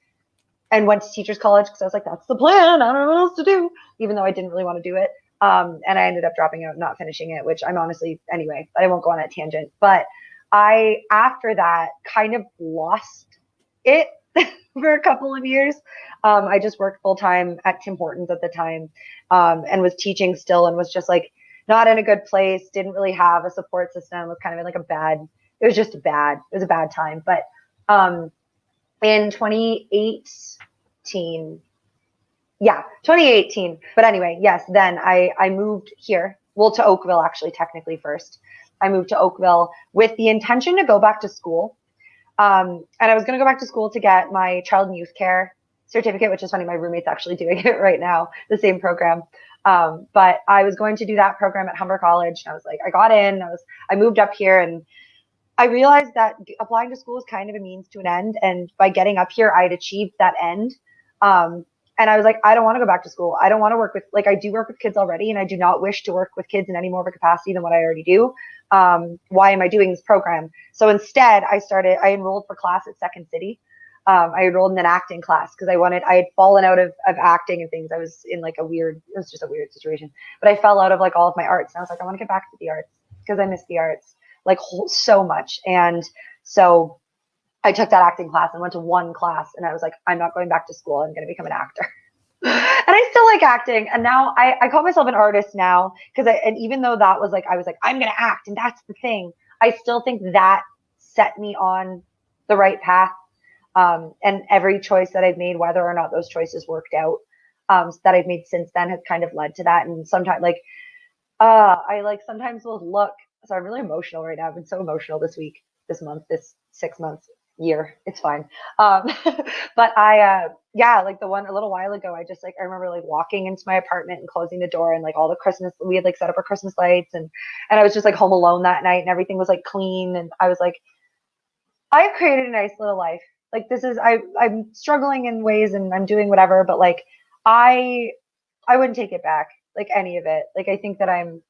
and went to teachers college because I was like, that's the plan. I don't know what else to do, even though I didn't really want to do it. And I ended up dropping out, not finishing it, which I'm honestly, anyway, but I won't go on that tangent. But after that, kind of lost it for a couple of years. I just worked full time at Tim Hortons at the time, and was teaching still, and was just like not in a good place. Didn't really have a support system. Was kind of in like it was just bad. It was a bad time. But in 2018, yeah, 2018. But anyway, yes, then I moved here. Well, to Oakville actually, technically first. I moved to Oakville with the intention to go back to school. And I was going to go back to school to get my child and youth care certificate, which is funny. My roommate's actually doing it right now, the same program. But I was going to do that program at Humber College. And I was like, I got in, I moved up here, and I realized that applying to school is kind of a means to an end. And by getting up here, I had achieved that end. And I was like, I don't want to go back to school. I don't want to work with, like, I do work with kids already, and I do not wish to work with kids in any more of a capacity than what I already do. Why am I doing this program? So instead, I enrolled for class at Second City. I enrolled in an acting class because I had fallen out of acting and things. I was in like it was just a weird situation, but I fell out of like all of my arts. And I was like, I want to get back to the arts because I miss the arts like so much. And so I took that acting class and went to one class, and I was like, I'm not going back to school. I'm going to become an actor. And I still like acting. And now I call myself an artist now, and even though that was like, I was like, I'm going to act and that's the thing, I still think that set me on the right path. And every choice that I've made, whether or not those choices worked out, that I've made since then has kind of led to that. And sometimes I like sometimes will look, so I'm really emotional right now. I've been so emotional this week, this month, this 6 months, year. It's fine. But yeah, like the one a little while ago, I remember like walking into my apartment and closing the door, and like all the Christmas, we had like set up our Christmas lights, and I was just like home alone that night, and everything was like clean. And I was like, I've created a nice little life. Like I'm struggling in ways and I'm doing whatever, but like I wouldn't take it back, like any of it. Like I think that I'm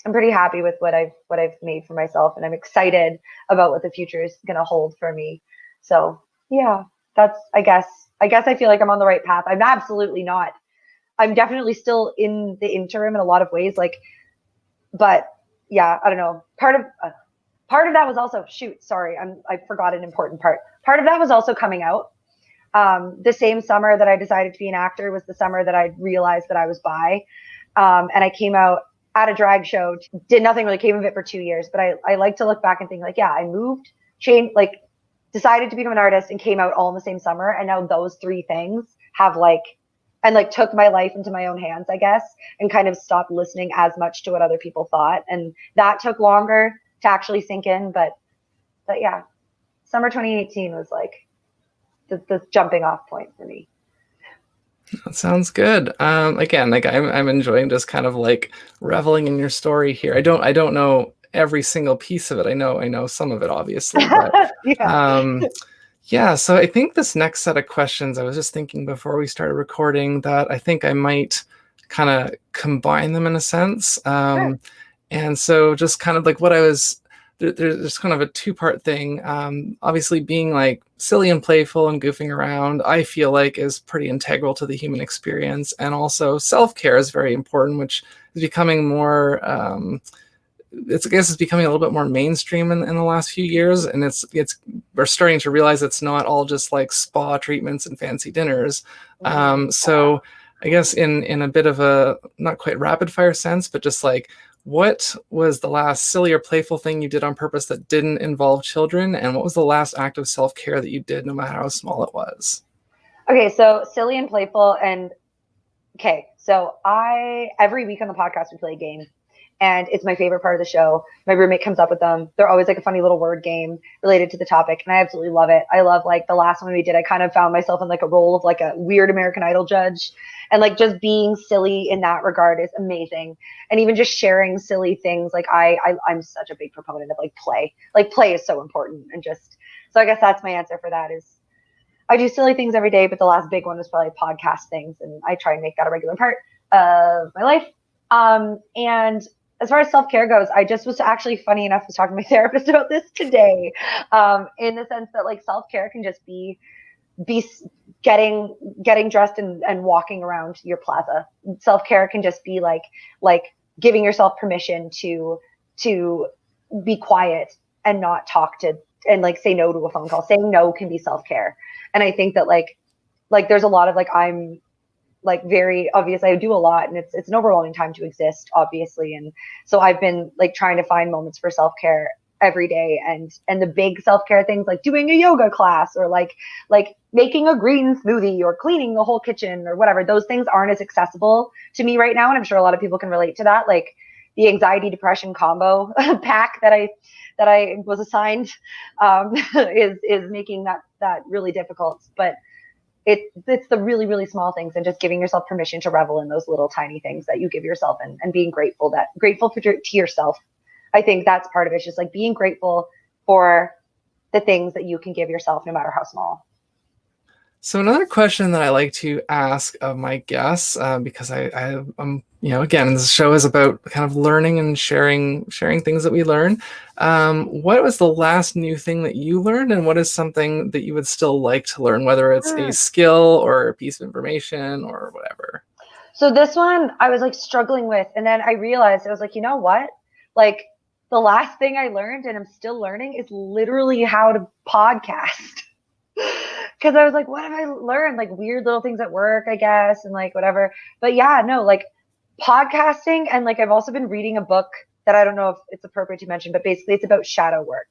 pretty happy with what I've made for myself, and I'm excited about what the future is gonna hold for me. So yeah, that's I guess I feel like I'm on the right path. I'm absolutely not. I'm definitely still in the interim in a lot of ways. Like, but yeah, I don't know. Part of that was also I forgot an important part. Part of that was also coming out. The same summer that I decided to be an actor was the summer that I realized that I was bi. And I came out at a drag show, did nothing really came of it for 2 years, but I like to look back and think like, yeah, I moved, changed, like decided to become an artist and came out all in the same summer. And now those three things have took my life into my own hands, I guess, and kind of stopped listening as much to what other people thought. And that took longer to actually sink in. But yeah, summer 2018 was like the jumping off point for me. That sounds good. Again, like I'm enjoying just kind of like reveling in your story here. I don't know every single piece of it. I know some of it, obviously, but Yeah. yeah. So I think this next set of questions, I was just thinking before we started recording that I think I might kind of combine them in a sense. Sure. And so just kind of like what I was there's kind of a two-part thing. Obviously being like silly and playful and goofing around, I feel like is pretty integral to the human experience. And also self-care is very important, which is becoming more, I guess it's becoming a little bit more mainstream in the last few years. And we're starting to realize it's not all just like spa treatments and fancy dinners. So I guess in a bit of a, not quite rapid fire sense, but just like, what was the last silly or playful thing you did on purpose that didn't involve children? And what was the last act of self-care that you did, no matter how small it was? Okay, so silly and playful. And okay, so every week on the podcast, we play a game. And it's my favorite part of the show. My roommate comes up with them. They're always like a funny little word game related to the topic. And I absolutely love it. I love like the last one we did, I kind of found myself in like a role of like a weird American Idol judge. And like just being silly in that regard is amazing. And even just sharing silly things. Like I'm such a big proponent of like play. Like play is so important. And so I guess that's my answer for that is I do silly things every day, but the last big one was probably podcast things. And I try and make that a regular part of my life. And as far as self-care goes, I just was actually, funny enough, was talking to my therapist about this today, in the sense that like self-care can just be getting dressed and walking around your plaza. Self-care can just be like giving yourself permission to be quiet and not talk to and like say no to a phone call. Saying no can be self-care. And I think that like there's a lot of like I'm like very obviously I do a lot, and it's an overwhelming time to exist, obviously. And so I've been like trying to find moments for self-care every day, and the big self-care things like doing a yoga class or like making a green smoothie or cleaning the whole kitchen or whatever. Those things aren't as accessible to me right now, and I'm sure a lot of people can relate to that. Like the anxiety depression combo pack that I was assigned is making that really difficult. But it's the really, really small things and just giving yourself permission to revel in those little tiny things that you give yourself, and being grateful to yourself. I think that's part of it. It's just like being grateful for the things that you can give yourself, no matter how small. So another question that I like to ask of my guests, because I'm, again, this show is about kind of learning and sharing things that we learn. What was the last new thing that you learned, and what is something that you would still like to learn, whether it's a skill or a piece of information or whatever? So this one I was like struggling with, and then I realized I was like, you know what? Like the last thing I learned, and I'm still learning, is literally how to podcast. Because I was like, what have I learned? Like weird little things at work, I guess, and like whatever. But yeah, no, like podcasting, and like I've also been reading a book that I don't know if it's appropriate to mention, but basically it's about shadow work.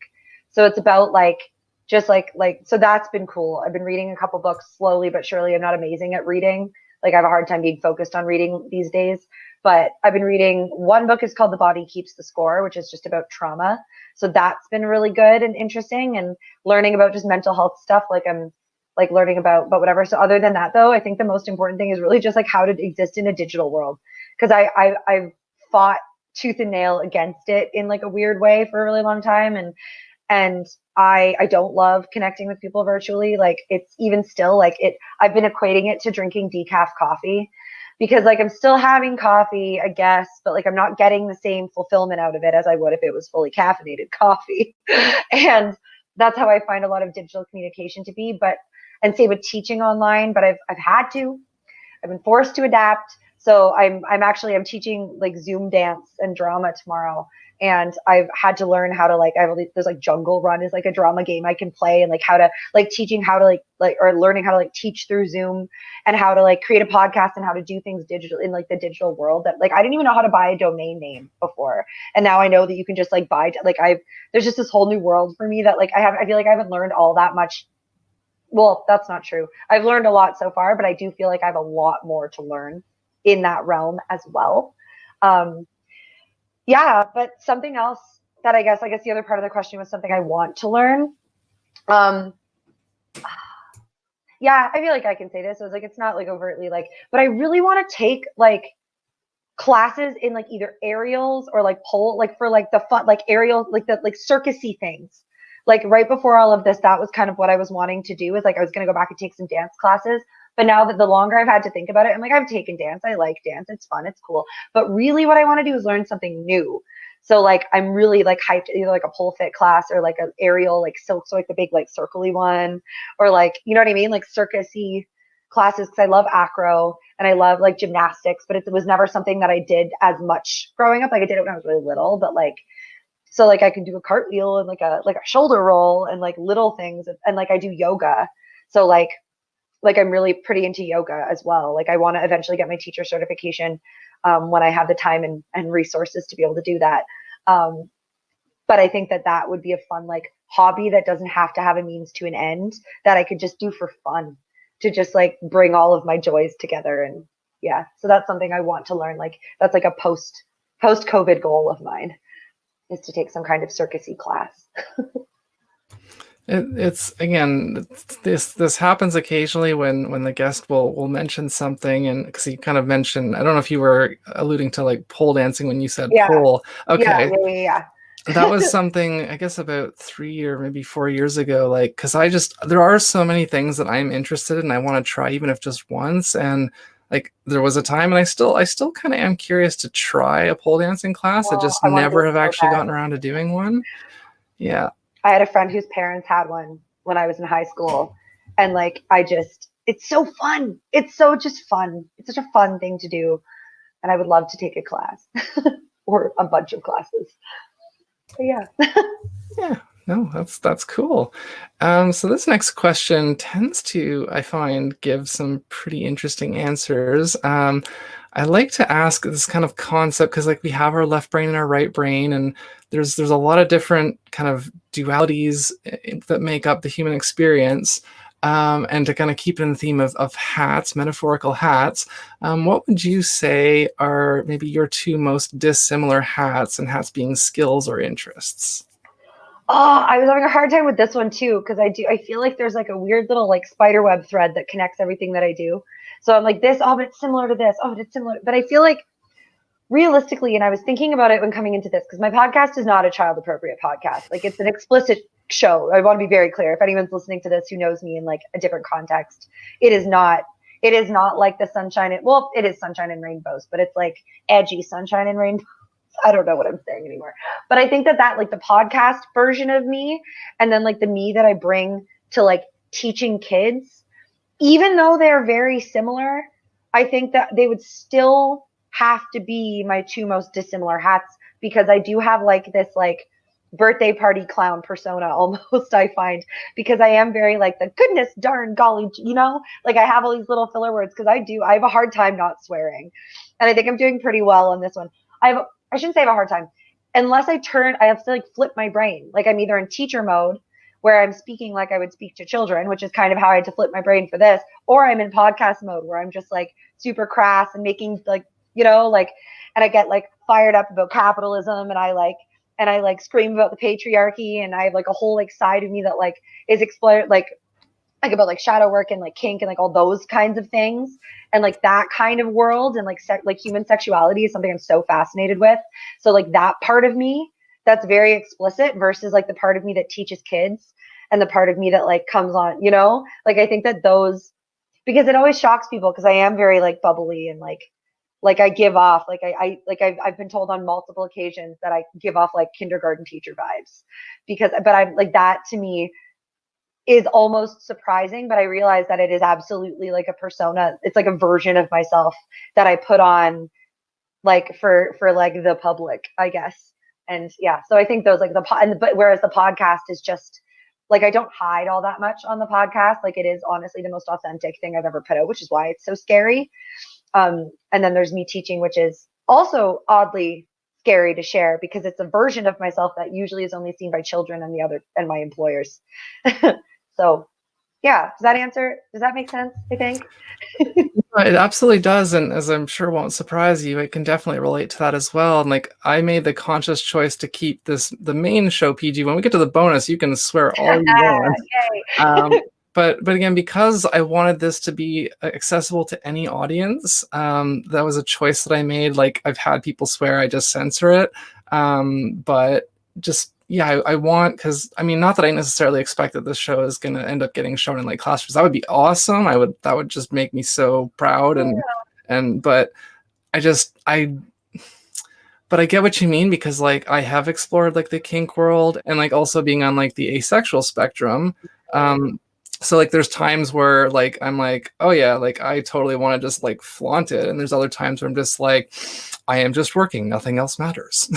So it's about like just like so that's been cool. I've been reading a couple books slowly but surely. I'm not amazing at reading. Like I have a hard time being focused on reading these days. But I've been reading, one book is called The Body Keeps the Score, which is just about trauma. So that's been really good and interesting, and learning about just mental health stuff. Like I'm like learning about, but whatever. So other than that though, I think the most important thing is really just like how to exist in a digital world. Cause I've fought tooth and nail against it in like a weird way for a really long time. And I don't love connecting with people virtually. Like it's even still like I've been equating it to drinking decaf coffee, because like I'm still having coffee, I guess, but like I'm not getting the same fulfillment out of it as I would if it was fully caffeinated coffee. And that's how I find a lot of digital communication to be. But and same with teaching online, but I've been forced to adapt. So I'm teaching like Zoom dance and drama tomorrow. And I've had to learn how to like, there's like Jungle Run is like a drama game I can play, and like how to like teaching how to or learning how to like teach through Zoom, and how to like create a podcast and how to do things digital in like the digital world that like I didn't even know how to buy a domain name before. And now I know that you can just like buy, like there's just this whole new world for me that like I feel like I haven't learned all that much. Well, that's not true. I've learned a lot so far, but I do feel like I have a lot more to learn in that realm as well. Yeah, but something else that I guess the other part of the question was something I want to learn. Yeah, I feel like I can say this. It was like, it's not like overtly like, but I really want to take like classes in like either aerials or like pole, like for like the fun, like aerial, like the like circusy things. Like right before all of this, that was kind of what I was wanting to do, is like I was going to go back and take some dance classes. But now that the longer I've had to think about it, I'm like, I've taken dance. I like dance. It's fun. It's cool. But really what I want to do is learn something new. So like, I'm really like hyped, either like a pole fit class or like an aerial, like silk, so like the big, like circly one, or like, you know what I mean? Like circusy classes. Cause I love acro and I love like gymnastics, but it was never something that I did as much growing up. Like I did it when I was really little, but like, so like I can do a cartwheel and like a shoulder roll and like little things. And like I do yoga. So like I'm really pretty into yoga as well. Like I want to eventually get my teacher certification when I have the time and resources to be able to do that. But I think that would be a fun like hobby that doesn't have to have a means to an end, that I could just do for fun, to just like bring all of my joys together. And yeah, so that's something I want to learn. Like that's like a post-COVID goal of mine, is to take some kind of circusy class. It's again, this happens occasionally when the guest will mention something, and because you kind of mentioned, I don't know if you were alluding to like pole dancing when you said pole. Okay. Yeah. That was something I guess about 3 or maybe 4 years ago. Like, because there are so many things that I'm interested in, I want to try, even if just once. And like there was a time, and I still kind of am curious to try a pole dancing class. I just never have actually gotten around to doing one. Yeah. I had a friend whose parents had one when I was in high school. And like, it's so fun. It's so just fun. It's such a fun thing to do. And I would love to take a class or a bunch of classes. But yeah. Yeah, no, that's cool. So this next question tends to, I find, give some pretty interesting answers. I like to ask this kind of concept because like we have our left brain and our right brain, and there's a lot of different kind of dualities that make up the human experience. And to kind of keep it in the theme of hats, metaphorical hats, what would you say are maybe your two most dissimilar hats, and hats being skills or interests? Oh, I was having a hard time with this one too, because I feel like there's like a weird little like spider web thread that connects everything that I do. So I'm like this, oh, but it's similar to this. Oh, but it's similar. But I feel like realistically, and I was thinking about it when coming into this, because my podcast is not a child appropriate podcast. Like it's an explicit show. I want to be very clear. If anyone's listening to this who knows me in like a different context, it is not like the sunshine. Well, it is sunshine and rainbows, but it's like edgy sunshine and rainbows. I don't know what I'm saying anymore. But I think that like the podcast version of me, and then like the me that I bring to like teaching kids, even though they're very similar, I think that they would still have to be my two most dissimilar hats, because I do have like this like birthday party clown persona almost, I find, because I am very like the goodness darn golly, you know, like I have all these little filler words because I have a hard time not swearing. And I think I'm doing pretty well on this one. I shouldn't say I have a hard time. Unless I have to like flip my brain. Like I'm either in teacher mode where I'm speaking like I would speak to children, which is kind of how I had to flip my brain for this, or I'm in podcast mode where I'm just like super crass and making like, you know, like, and I get like fired up about capitalism, and I like scream about the patriarchy, and I have like a whole like side of me that like is explored like about like shadow work and like kink and like all those kinds of things, and like that kind of world, and like like human sexuality is something I'm so fascinated with. So like that part of me that's very explicit versus like the part of me that teaches kids and the part of me that like comes on, you know, like I think that those, because it always shocks people because I am very like bubbly and like I give off like I've been told on multiple occasions that I give off like kindergarten teacher vibes, because but I'm like that to me is almost surprising, but I realize that it is absolutely like a persona. It's like a version of myself that I put on like for like the public, I guess. And yeah, so I think those like but whereas the podcast is just like I don't hide all that much on the podcast. Like it is honestly the most authentic thing I've ever put out, which is why it's so scary. And then there's me teaching, which is also oddly scary to share because it's a version of myself that usually is only seen by children and my employers. So yeah, does that make sense, I think? It absolutely does, and as I'm sure won't surprise you, it can definitely relate to that as well. And like I made the conscious choice to keep the main show PG. When we get to the bonus, you can swear all you want. But again, because I wanted this to be accessible to any audience, that was a choice that I made. Like I've had people swear, I just censor it. But just yeah, I want, because I mean, not that I necessarily expect that this show is going to end up getting shown in like classrooms. That would be awesome. That would just make me so proud. But I get what you mean, because like I have explored like the kink world and like also being on like the asexual spectrum. So like there's times where like I'm like, oh yeah, like I totally want to just like flaunt it, and there's other times where I'm just like, I am just working, nothing else matters.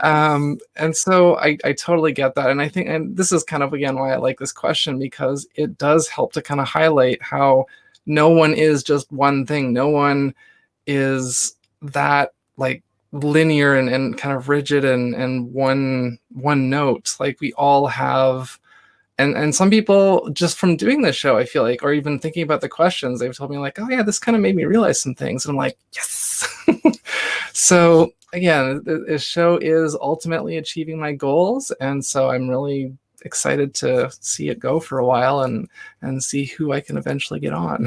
And so I totally get that, and I think, and this is kind of again why I like this question, because it does help to kind of highlight how no one is just one thing. No one is that like linear and kind of rigid and one note. Like we all have. And some people, just from doing this show, I feel like, or even thinking about the questions, they've told me like, oh yeah, this kind of made me realize some things. And I'm like, yes. So again, this show is ultimately achieving my goals. And so I'm really excited to see it go for a while and see who I can eventually get on.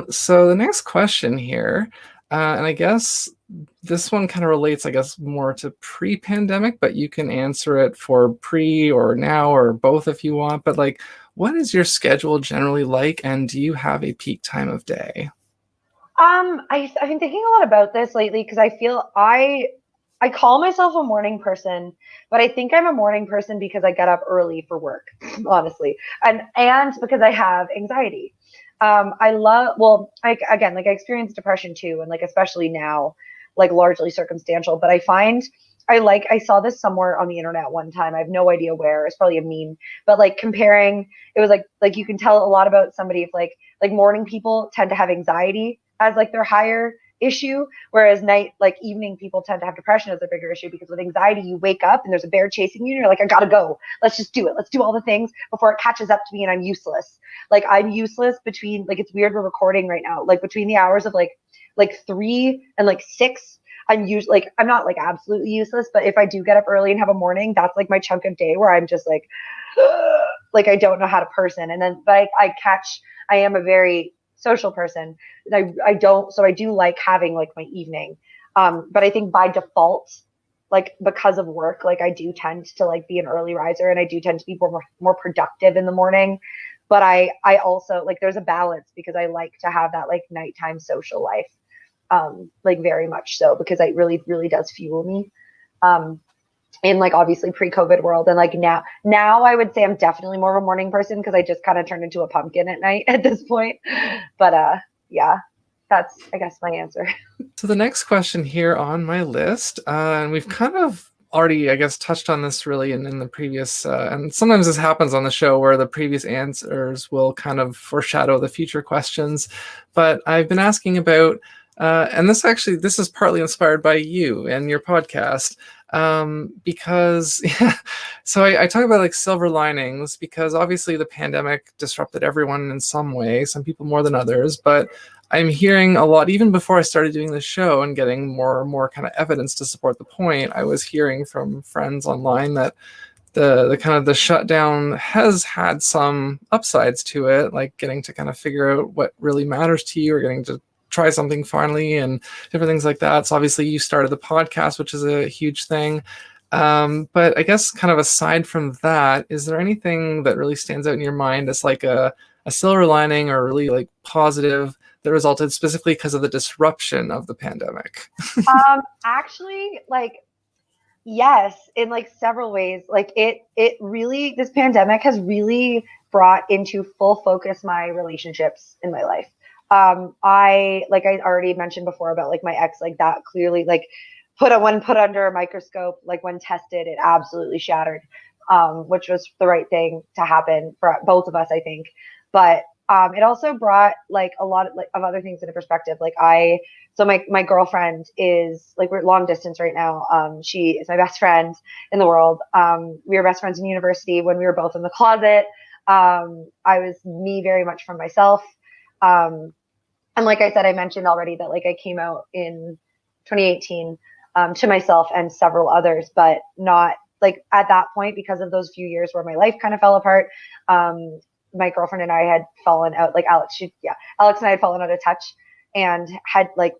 So the next question here, and I guess this one kind of relates, I guess, more to pre-pandemic, but you can answer it for pre or now or both if you want. But like, what is your schedule generally like, and do you have a peak time of day? I've been thinking a lot about this lately because I feel I call myself a morning person, but I think I'm a morning person because I get up early for work, honestly, and because I have anxiety. Again, like I experienced depression too, and like especially now, like largely circumstantial. But I find I saw this somewhere on the internet one time. I have no idea where. It's probably a meme, but like comparing, it was like you can tell a lot about somebody if like morning people tend to have anxiety as like their higher issue, whereas evening people tend to have depression as their bigger issue, because with anxiety you wake up and there's a bear chasing you and you're like, I gotta go, let's just do it, let's do all the things before it catches up to me and I'm useless. Like I'm useless between, like, it's weird, we're recording right now, like between the hours of like 3 and like 6, I'm usually like, I'm not like absolutely useless, but if I do get up early and have a morning, that's like my chunk of day where I'm just like like I don't know how to person. And then but I am a very social person. I do like having like my evening. But I think by default, like because of work, like I do tend to like be an early riser, and I do tend to be more productive in the morning. But I also like, there's a balance because I like to have that like nighttime social life, like very much so, because it really, really does fuel me. In like obviously pre-COVID world, and like now I would say I'm definitely more of a morning person because I just kind of turned into a pumpkin at night at this point. But yeah. that's, I guess, my answer. So the next question here on my list, and we've kind of already, I guess, touched on this really in the previous, and sometimes this happens on the show where the previous answers will kind of foreshadow the future questions. But I've been asking about, and this is partly inspired by you and your podcast, because yeah, so I talk about like silver linings because obviously the pandemic disrupted everyone in some way, some people more than others, but I'm hearing a lot, even before I started doing the show and getting more and more kind of evidence to support the point, I was hearing from friends online that the kind of the shutdown has had some upsides to it, like getting to kind of figure out what really matters to you or getting to try something finally and different things like that. So obviously you started the podcast, which is a huge thing. But I guess kind of aside from that, is there anything that really stands out in your mind as like a silver lining or really like positive that resulted specifically because of the disruption of the pandemic? Actually, like, yes, in like several ways. Like it really, this pandemic has really brought into full focus my relationships in my life. I already mentioned before about like my ex, like that clearly like put under a microscope, like when tested, it absolutely shattered, which was the right thing to happen for both of us, I think. But it also brought like a lot of other things into perspective. Like so my girlfriend is like, we're long distance right now. She is my best friend in the world. We were best friends in university when we were both in the closet. I was me very much from myself. And like I said, I mentioned already that like I came out in 2018 to myself and several others, but not like at that point, because of those few years where my life kind of fell apart. My girlfriend and I had fallen out, like Alex and I had fallen out of touch and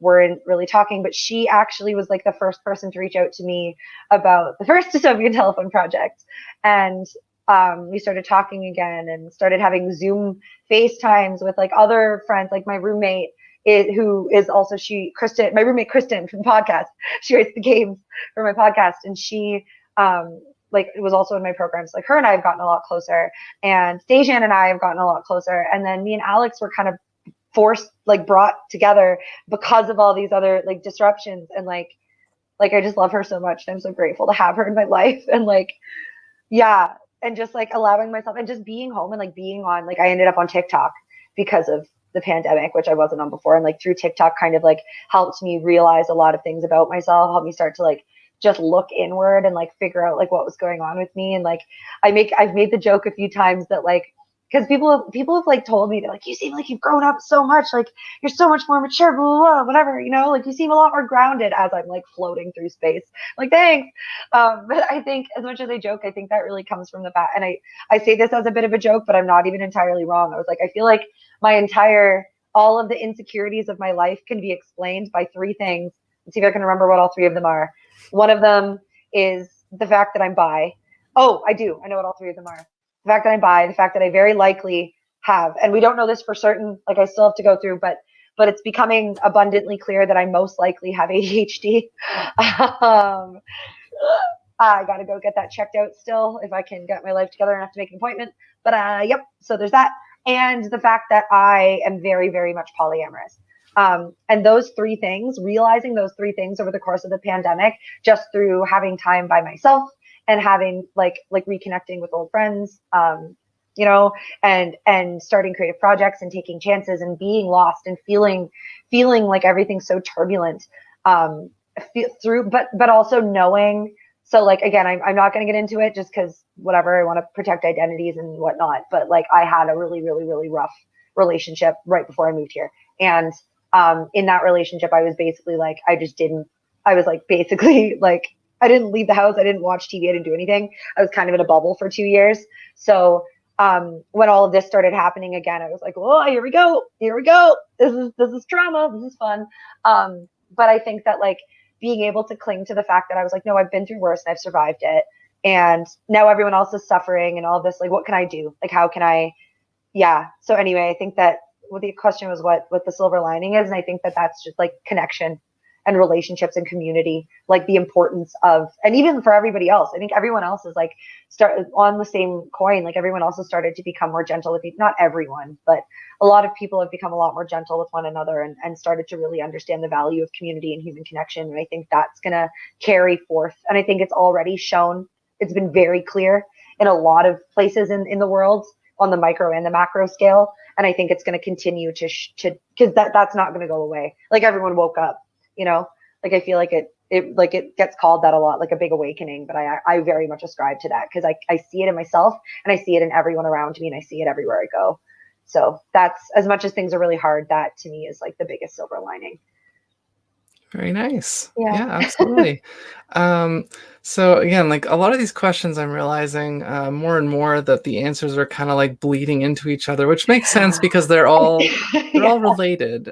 weren't really talking, but she actually was like the first person to reach out to me about the first Dystopian Telephone project. And we started talking again and started having Zoom FaceTimes with like other friends, like my roommate who is also Kristen, my roommate Kristen from the podcast. She writes the games for my podcast, and she it was also in my programs. Like her and I have gotten a lot closer, and Dejan and I have gotten a lot closer. And then me and Alex were kind of brought together because of all these other like disruptions. And like I just love her so much. And I'm so grateful to have her in my life. And like, yeah. And just like allowing myself and just being home and like being on, like I ended up on TikTok because of the pandemic, which I wasn't on before. And like through TikTok kind of like helped me realize a lot of things about myself, helped me start to like just look inward and like figure out like what was going on with me. And like I've made the joke a few times that like, because people have like told me, they're like, you seem like you've grown up so much, like you're so much more mature, blah, blah, blah, whatever, you know, like you seem a lot more grounded as I'm like floating through space. I'm like, thanks. But I think as much as I joke, I think that really comes from the fact, and I say this as a bit of a joke, but I'm not even entirely wrong. I was like, I feel like all of the insecurities of my life can be explained by three things. Let's see if I can remember what all three of them are. One of them is the fact that I'm bi. Oh, I do. I know what all three of them are. The fact that I'm bi, the fact that I very likely have, and we don't know this for certain, like I still have to go through, but it's becoming abundantly clear that I most likely have ADHD. I got to go get that checked out still if I can get my life together and have to make an appointment. But yep, so there's that. And the fact that I am very, very much polyamorous. And those three things, realizing those three things over the course of the pandemic, just through having time by myself and having like reconnecting with old friends, you know, and starting creative projects and taking chances and being lost and feeling like everything's so turbulent, but also knowing. So like, again, I'm not going to get into it just because whatever, I want to protect identities and whatnot. But like I had a really, really, really rough relationship right before I moved here. And in that relationship, I was basically like, I didn't leave the house. I didn't watch TV. I didn't do anything. I was kind of in a bubble for 2 years. So when all of this started happening again, I was like, oh, here we go. This is drama. This is fun. But I think that like being able to cling to the fact that I was like, no, I've been through worse and I've survived it. And now everyone else is suffering and all this, like, what can I do? Like, how can I? Yeah. So anyway, I think that the question was what the silver lining is. And I think that that's just like connection and relationships and community, like the importance of, and even for everybody else, I think everyone else is like start on the same coin. Like everyone else has started to become more gentle with not everyone, but a lot of people have become a lot more gentle with one another and started to really understand the value of community and human connection. And I think that's going to carry forth. And I think it's already shown, it's been very clear in a lot of places in the world on the micro and the macro scale. And I think it's going to continue to because that's not going to go away. Like everyone woke up, you know, like I feel like it gets called that a lot, like a big awakening, but I very much ascribe to that because I see it in myself and I see it in everyone around me and I see it everywhere I go. So that's, as much as things are really hard, that to me is like the biggest silver lining. Very nice. Yeah. Yeah, absolutely. So again, like a lot of these questions, I'm realizing more and more that the answers are kind of like bleeding into each other, which makes sense because they're all related.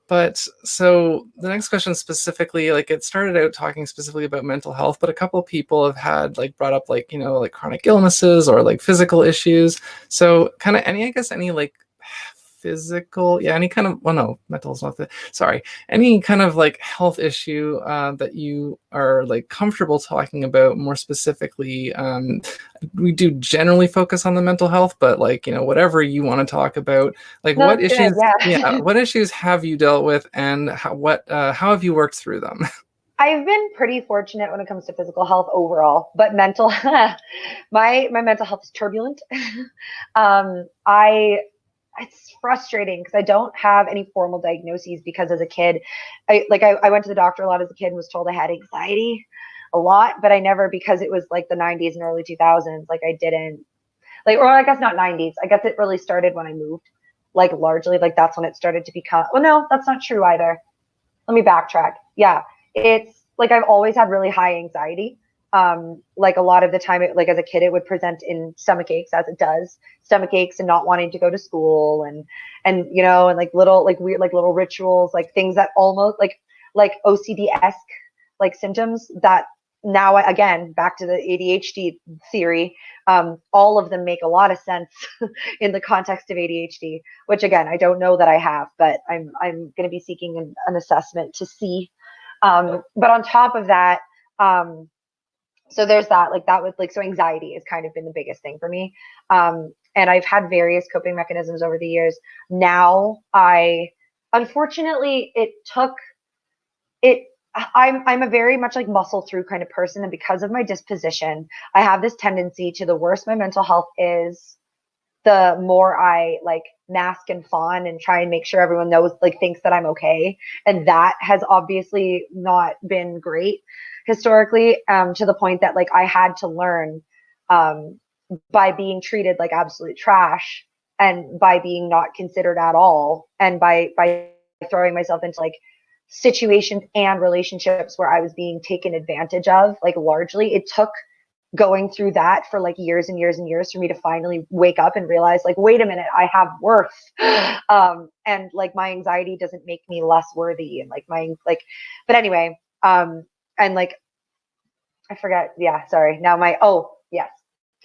But so the next question specifically, like it started out talking specifically about mental health, but a couple of people have had like brought up like, you know, like chronic illnesses or like physical issues. So kind of any like physical, any kind of, well, no, mental is not the, sorry, any kind of like health issue that you are like comfortable talking about more specifically. We do generally focus on the mental health, but like, you know, whatever you want to talk about, like No, what that's issues, good, yeah. what issues have you dealt with and how have you worked through them? I've been pretty fortunate when it comes to physical health overall, but mental, my mental health is turbulent. It's frustrating because I don't have any formal diagnoses because as a kid, I went to the doctor a lot as a kid and was told I had anxiety a lot, but I never, because it was like the 90s and early 2000s, like I didn't like, or I guess not 90s. I guess it really started when I moved, like largely, like that's when it started to become, well, no, that's not true either. Let me backtrack. Yeah. It's like I've always had really high anxiety. Like a lot of the time, like as a kid, it would present in stomach aches, as it does, stomach aches and not wanting to go to school, and you know, and like little like weird like little rituals, like things that almost like OCD-esque like symptoms that now again back to the ADHD theory. All of them make a lot of sense in the context of ADHD, which again I don't know that I have, but I'm going to be seeking an assessment to see. But on top of that, so there's that, like that was like, so anxiety has kind of been the biggest thing for me. And I've had various coping mechanisms over the years. Now unfortunately I'm a very much like muscle through kind of person. And because of my disposition, I have this tendency to, the worse my mental health is, the more I like mask and fawn and try and make sure everyone knows, like thinks that I'm okay. And that has obviously not been great historically, to the point that like I had to learn, by being treated like absolute trash and by being not considered at all, and by throwing myself into like situations and relationships where I was being taken advantage of, like largely. It took going through that for like years and years and years for me to finally wake up and realize, like, wait a minute, I have worth. And like my anxiety doesn't make me less worthy, and like but anyway, and like I forgot, yeah, sorry, now yes,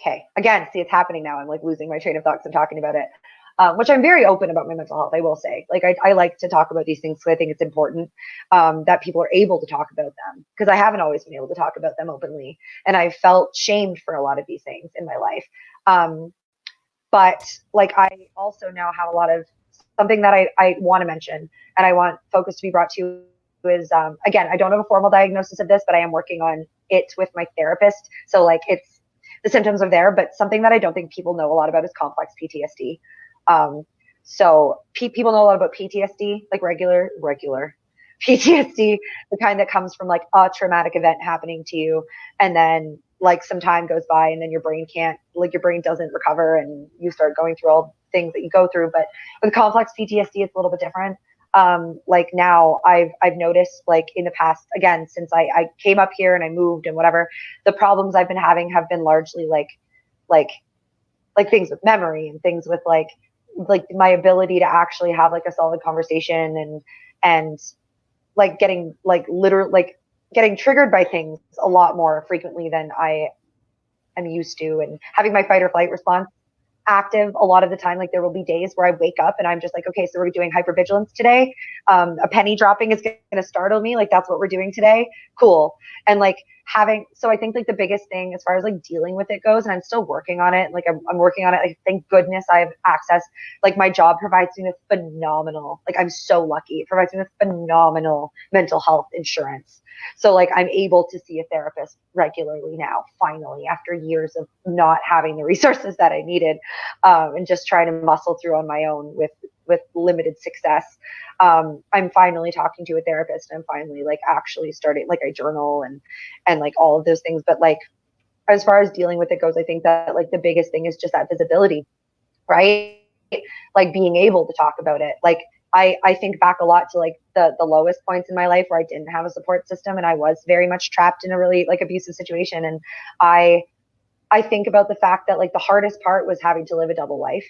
okay, again, see, it's happening now. I'm like losing my train of thoughts and talking about it. Which I'm very open about my mental health, I will say. Like I like to talk about these things because I think it's important, that people are able to talk about them, because I haven't always been able to talk about them openly, and I felt shamed for a lot of these things in my life. But like I also now have a lot of, something that I want to mention and I want focus to be brought to is, again, I don't have a formal diagnosis of this, but I am working on it with my therapist. So like the symptoms are there, but something that I don't think people know a lot about is complex PTSD. So people know a lot about PTSD, like regular PTSD, the kind that comes from like a traumatic event happening to you, and then like some time goes by and then your brain doesn't recover and you start going through all the things that you go through. But with complex PTSD, it's a little bit different. Like now I've noticed, like in the past, again, since I came up here and I moved and whatever, the problems I've been having have been largely like things with memory and things with like my ability to actually have like a solid conversation, and like getting like literally like getting triggered by things a lot more frequently than I am used to, and having my fight or flight response active a lot of the time. Like there will be days where I wake up and I'm just like, okay, so we're doing hypervigilance today. A penny dropping is going to startle me. Like that's what we're doing today. Cool. And like so I think like the biggest thing as far as like dealing with it goes, and I'm still working on it. Like I'm working on it. Like thank goodness I have access. Like my job provides me with phenomenal, like I'm so lucky. It provides me with phenomenal mental health insurance. So like I'm able to see a therapist regularly now, finally, after years of not having the resources that I needed, and just trying to muscle through on my own with limited success. I'm finally talking to a therapist, and I'm finally like actually starting, like I journal and like all of those things. But like as far as dealing with it goes, I think that like the biggest thing is just that visibility, right? Like being able to talk about it. Like I think back a lot to like the lowest points in my life where I didn't have a support system and I was very much trapped in a really like abusive situation. And I think about the fact that like the hardest part was having to live a double life.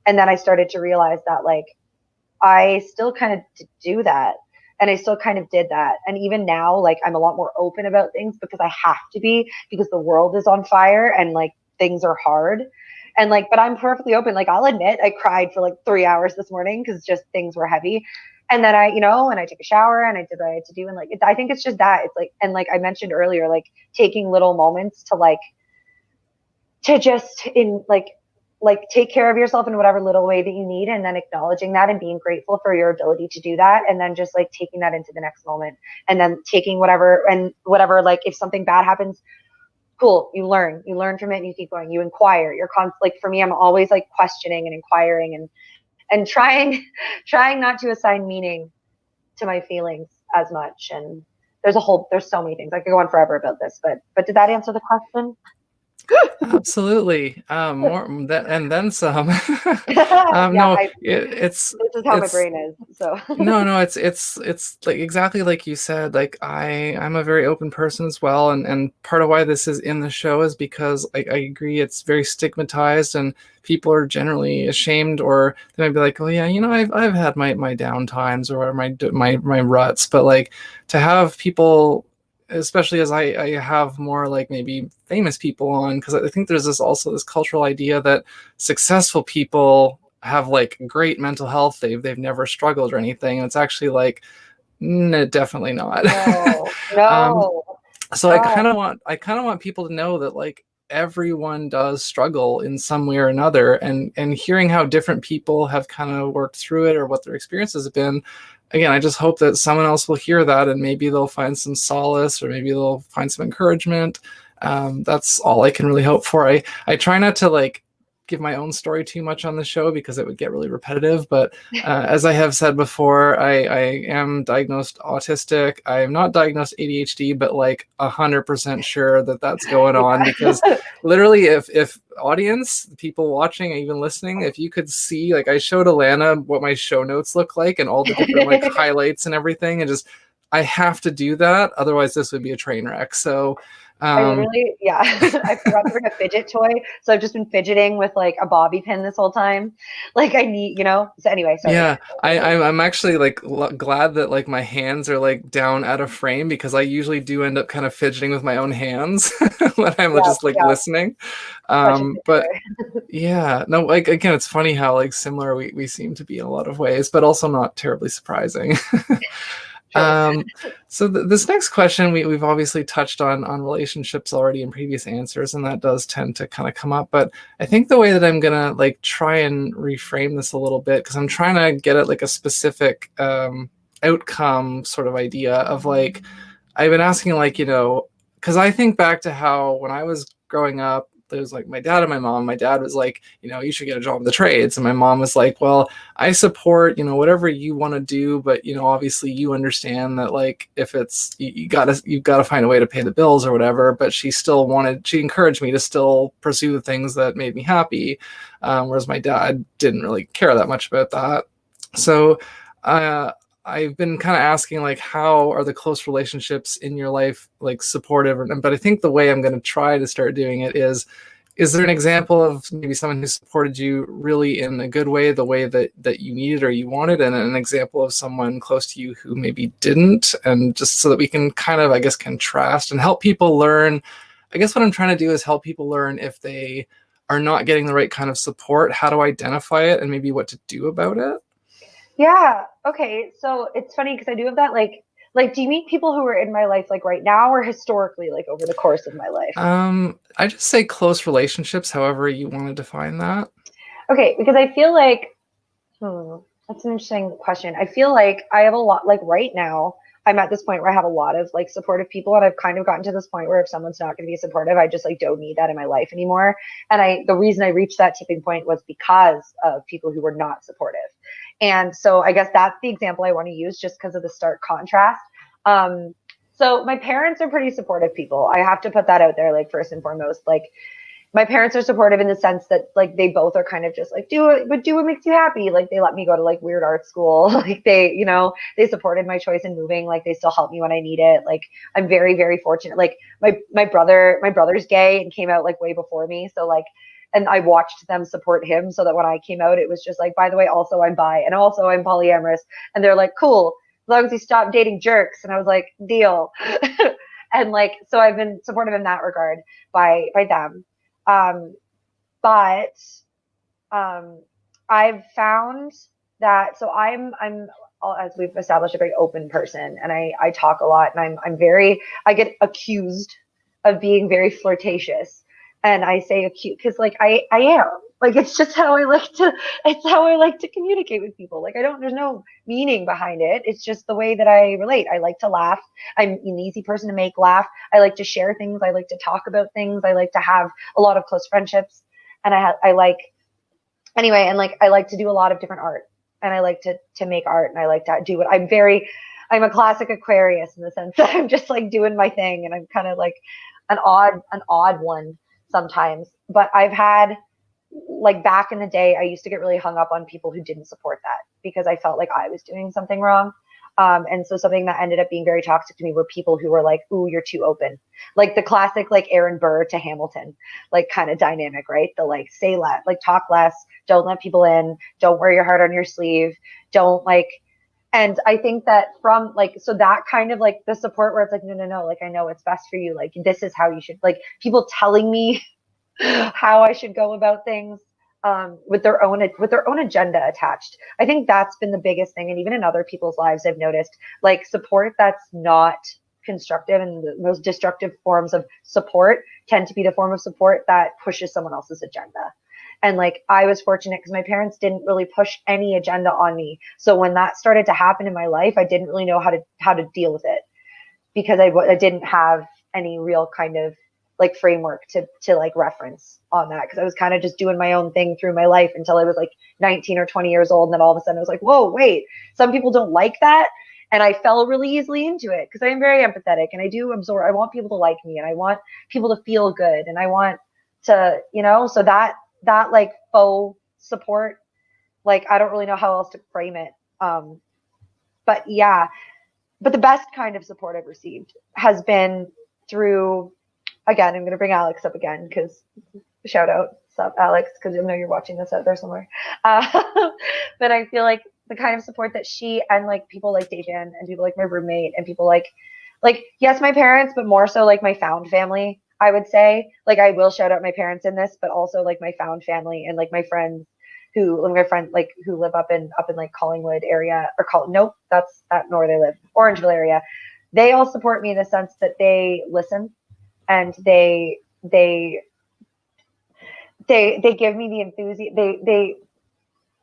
And then I started to realize that like I still kind of do that. And I still kind of did that. And even now, like I'm a lot more open about things because I have to be, because the world is on fire and like things are hard. And like, but I'm perfectly open. Like I'll admit I cried for like 3 hours this morning because just things were heavy. And then and I took a shower and I did what I had to do. And like, I think it's just that it's like, and like I mentioned earlier, like taking little moments to just take care of yourself in whatever little way that you need, and then acknowledging that and being grateful for your ability to do that, and then just like taking that into the next moment, and then taking whatever, like if something bad happens, cool, you learn from it and you keep going, you inquire, like for me, I'm always like questioning and inquiring and trying not to assign meaning to my feelings as much. And there's so many things. I could go on forever about this, but did that answer the question? Absolutely. More that and then some. This is how my brain is. So no, it's like exactly like you said. Like I'm a very open person as well, and part of why this is in the show is because I agree it's very stigmatized, and people are generally ashamed, or they might be like, oh yeah, I've had my down times or my ruts, but like to have people, especially as I have more like maybe famous people on, because I think there's this cultural idea that successful people have like great mental health, they've never struggled or anything, and it's actually like definitely not. No. So I kind of want people to know that like everyone does struggle in some way or another, and hearing how different people have kind of worked through it or what their experiences have been. Again, I just hope that someone else will hear that and maybe they'll find some solace or maybe they'll find some encouragement. That's all I can really hope for. I try not to like give my own story too much on the show because it would get really repetitive. But as I have said before, I am diagnosed autistic. I am not diagnosed ADHD, but like 100% sure that that's going on, because literally if audience, people watching and even listening, if you could see, like I showed Alanna what my show notes look like and all the different like highlights and everything, and just I have to do that. Otherwise this would be a train wreck. So I literally, I forgot to bring a fidget toy, so I've just been fidgeting with like a bobby pin this whole time. Like I need, So anyway, sorry. Yeah, I'm actually like glad that like my hands are like down out of frame, because I usually do end up kind of fidgeting with my own hands when I'm just like listening. But yeah, no, like again, it's funny how like similar we seem to be in a lot of ways, but also not terribly surprising. So this next question, we've obviously touched on relationships already in previous answers, and that does tend to kind of come up. But I think the way that I'm gonna like try and reframe this a little bit, because I'm trying to get at like a specific outcome sort of idea of like, I've been asking like, because I think back to how when I was growing up, there's like my dad and my mom. My dad was like, you should get a job in the trades. And my mom was like, well, I support, whatever you want to do. But, obviously you understand that like, if it's, you've got to find a way to pay the bills or whatever. But she encouraged me to still pursue the things that made me happy. Whereas my dad didn't really care that much about that. So, I've been kind of asking like, how are the close relationships in your life like supportive? But I think the way I'm going to try to start doing it is there an example of maybe someone who supported you really in a good way, the way that you needed or you wanted, and an example of someone close to you who maybe didn't, and just so that we can kind of, I guess, contrast and help people learn. I guess what I'm trying to do is help people learn if they are not getting the right kind of support, how to identify it and maybe what to do about it? Yeah. Okay. So it's funny because I do have that do you mean people who are in my life like right now or historically like over the course of my life? I just say close relationships, however you want to define that. Okay, because I feel like that's an interesting question. I feel like I have a lot like right now I'm at this point where I have a lot of like supportive people, and I've kind of gotten to this point where if someone's not going to be supportive, I just like don't need that in my life anymore. And the reason I reached that tipping point was because of people who were not supportive. And so I guess that's the example I want to use just because of the stark contrast. So my parents are pretty supportive people. I have to put that out there, like first and foremost. Like my parents are supportive in the sense that like they both are kind of just like do what makes you happy. Like they let me go to like weird art school. Like they supported my choice in moving. Like they still help me when I need it. Like I'm very, very fortunate. Like my brother's gay and came out like way before me. So like, and I watched them support him so that when I came out, it was just like, by the way, also I'm bi and also I'm polyamorous. And they're like, cool, as long as you stop dating jerks. And I was like, deal. And like, so I've been supportive in that regard by them. But I've found that, so I'm, as we've established, a very open person, and I talk a lot, and I get accused of being very flirtatious. And I say acute because like I am. Like it's just how it's how I like to communicate with people. Like there's no meaning behind it. It's just the way that I relate. I like to laugh. I'm an easy person to make laugh. I like to share things. I like to talk about things. I like to have a lot of close friendships. And I like to do a lot of different art. And I like to make art, and I like to do what I'm a classic Aquarius in the sense that I'm just like doing my thing, and I'm kind of like an odd one sometimes. But I've had, like back in the day, I used to get really hung up on people who didn't support that because I felt like I was doing something wrong. And so something that ended up being very toxic to me were people who were like, ooh, you're too open. Like the classic, like Aaron Burr to Hamilton, like kind of dynamic, right? The like, say less, like talk less, don't let people in, don't wear your heart on your sleeve, don't like, and I think that from like, so that kind of like the support where it's like, no, like I know what's best for you. Like, this is how you should, like people telling me how I should go about things with their own agenda attached. I think that's been the biggest thing. And even in other people's lives, I've noticed like support that's not constructive, and the most destructive forms of support tend to be the form of support that pushes someone else's agenda. And like I was fortunate because my parents didn't really push any agenda on me. So when that started to happen in my life, I didn't really know how to deal with it because I didn't have any real kind of like framework to like reference on that, because I was kind of just doing my own thing through my life until I was like 19 or 20 years old. And then all of a sudden I was like, whoa, wait, some people don't like that. And I fell really easily into it because I'm very empathetic and I do absorb. I want people to like me and I want people to feel good and I want to, so that like faux support, like I don't really know how else to frame it. But yeah, but the best kind of support I've received has been through, again, I'm going to bring Alex up again because shout out, sup Alex, because I know you're watching this out there somewhere. But I feel like the kind of support that she and like people like Dejan and people like my roommate and people like yes, my parents, but more so like my found family, I would say. Like I will shout out my parents in this, but also like my found family and like my friends who live up in like Collingwood area nope, that's nor they live, Orangeville area. They all support me in the sense that they listen and they give me the enthusiasm. They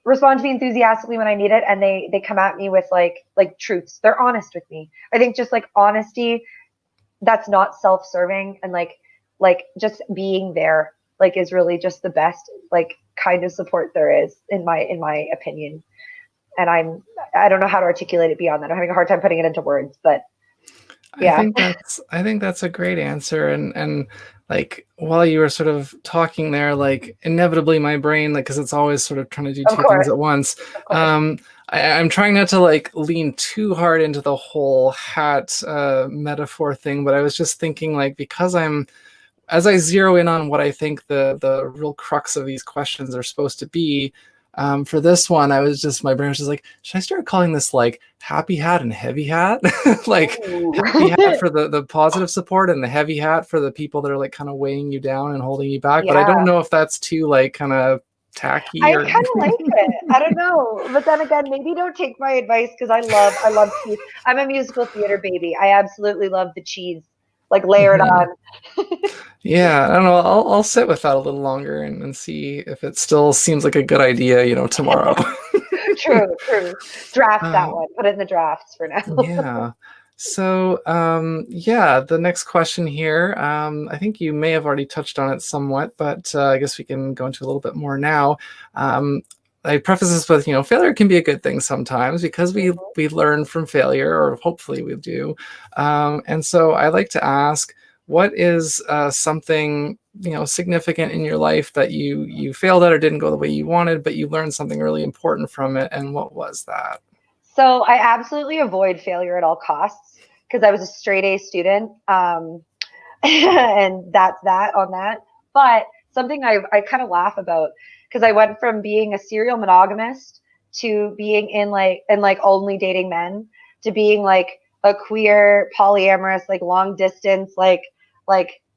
respond to me enthusiastically when I need it, and they come at me with like truths. They're honest with me. I think just like honesty that's not self-serving and like just being there like is really just the best like kind of support there is in my opinion. And I don't know how to articulate it beyond that. I'm having a hard time putting it into words, but yeah. I think that's a great answer. And like while you were sort of talking there, like inevitably my brain, like because it's always sort of trying to do two things at once. I'm trying not to like lean too hard into the whole hat metaphor thing, but I was just thinking like because as I zero in on what I think the real crux of these questions are supposed to be, For this one, my brain was just like, should I start calling this like happy hat and heavy hat? Like happy hat for the positive support and the heavy hat for the people that are like kind of weighing you down and holding you back. But I don't know if that's too like kind of tacky. I kind of like it. I don't know. But then again, maybe don't take my advice because I love cheese. I'm a musical theater baby. I absolutely love the cheese, like layered on. Yeah, I don't know. I'll sit with that a little longer and see if it still seems like a good idea, tomorrow. True. Draft that one. Put it in the drafts for now. Yeah. So, the next question here, I think you may have already touched on it somewhat, but I guess we can go into a little bit more now. I preface this with, failure can be a good thing sometimes because we learn from failure, or hopefully we do. And so I like to ask, what is something, significant in your life that you failed at or didn't go the way you wanted, but you learned something really important from it, and what was that? So I absolutely avoid failure at all costs because I was a straight A student, and that's that on that. But something I kind of laugh about, because I went from being a serial monogamist to being in only dating men to being like a queer polyamorous, like long distance, like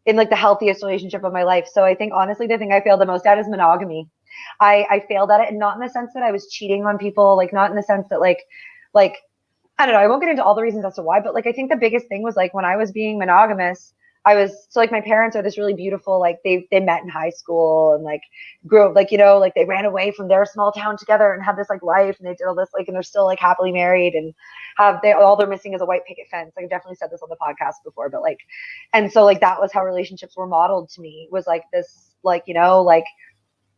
in like the healthiest relationship of my life. So I think honestly the thing I failed the most at is monogamy. I failed at it, and not in the sense that I was cheating on people, like not in the sense that like I don't know, I won't get into all the reasons as to why, but like I think the biggest thing was like when I was being monogamous, my parents are this really beautiful, like they met in high school and like grew up, like, like they ran away from their small town together and had this like life, and they did all this, like, and they're still like happily married, and all they're missing is a white picket fence. I've definitely said this on the podcast before, but like, and so like that was how relationships were modeled to me, was like this, like, like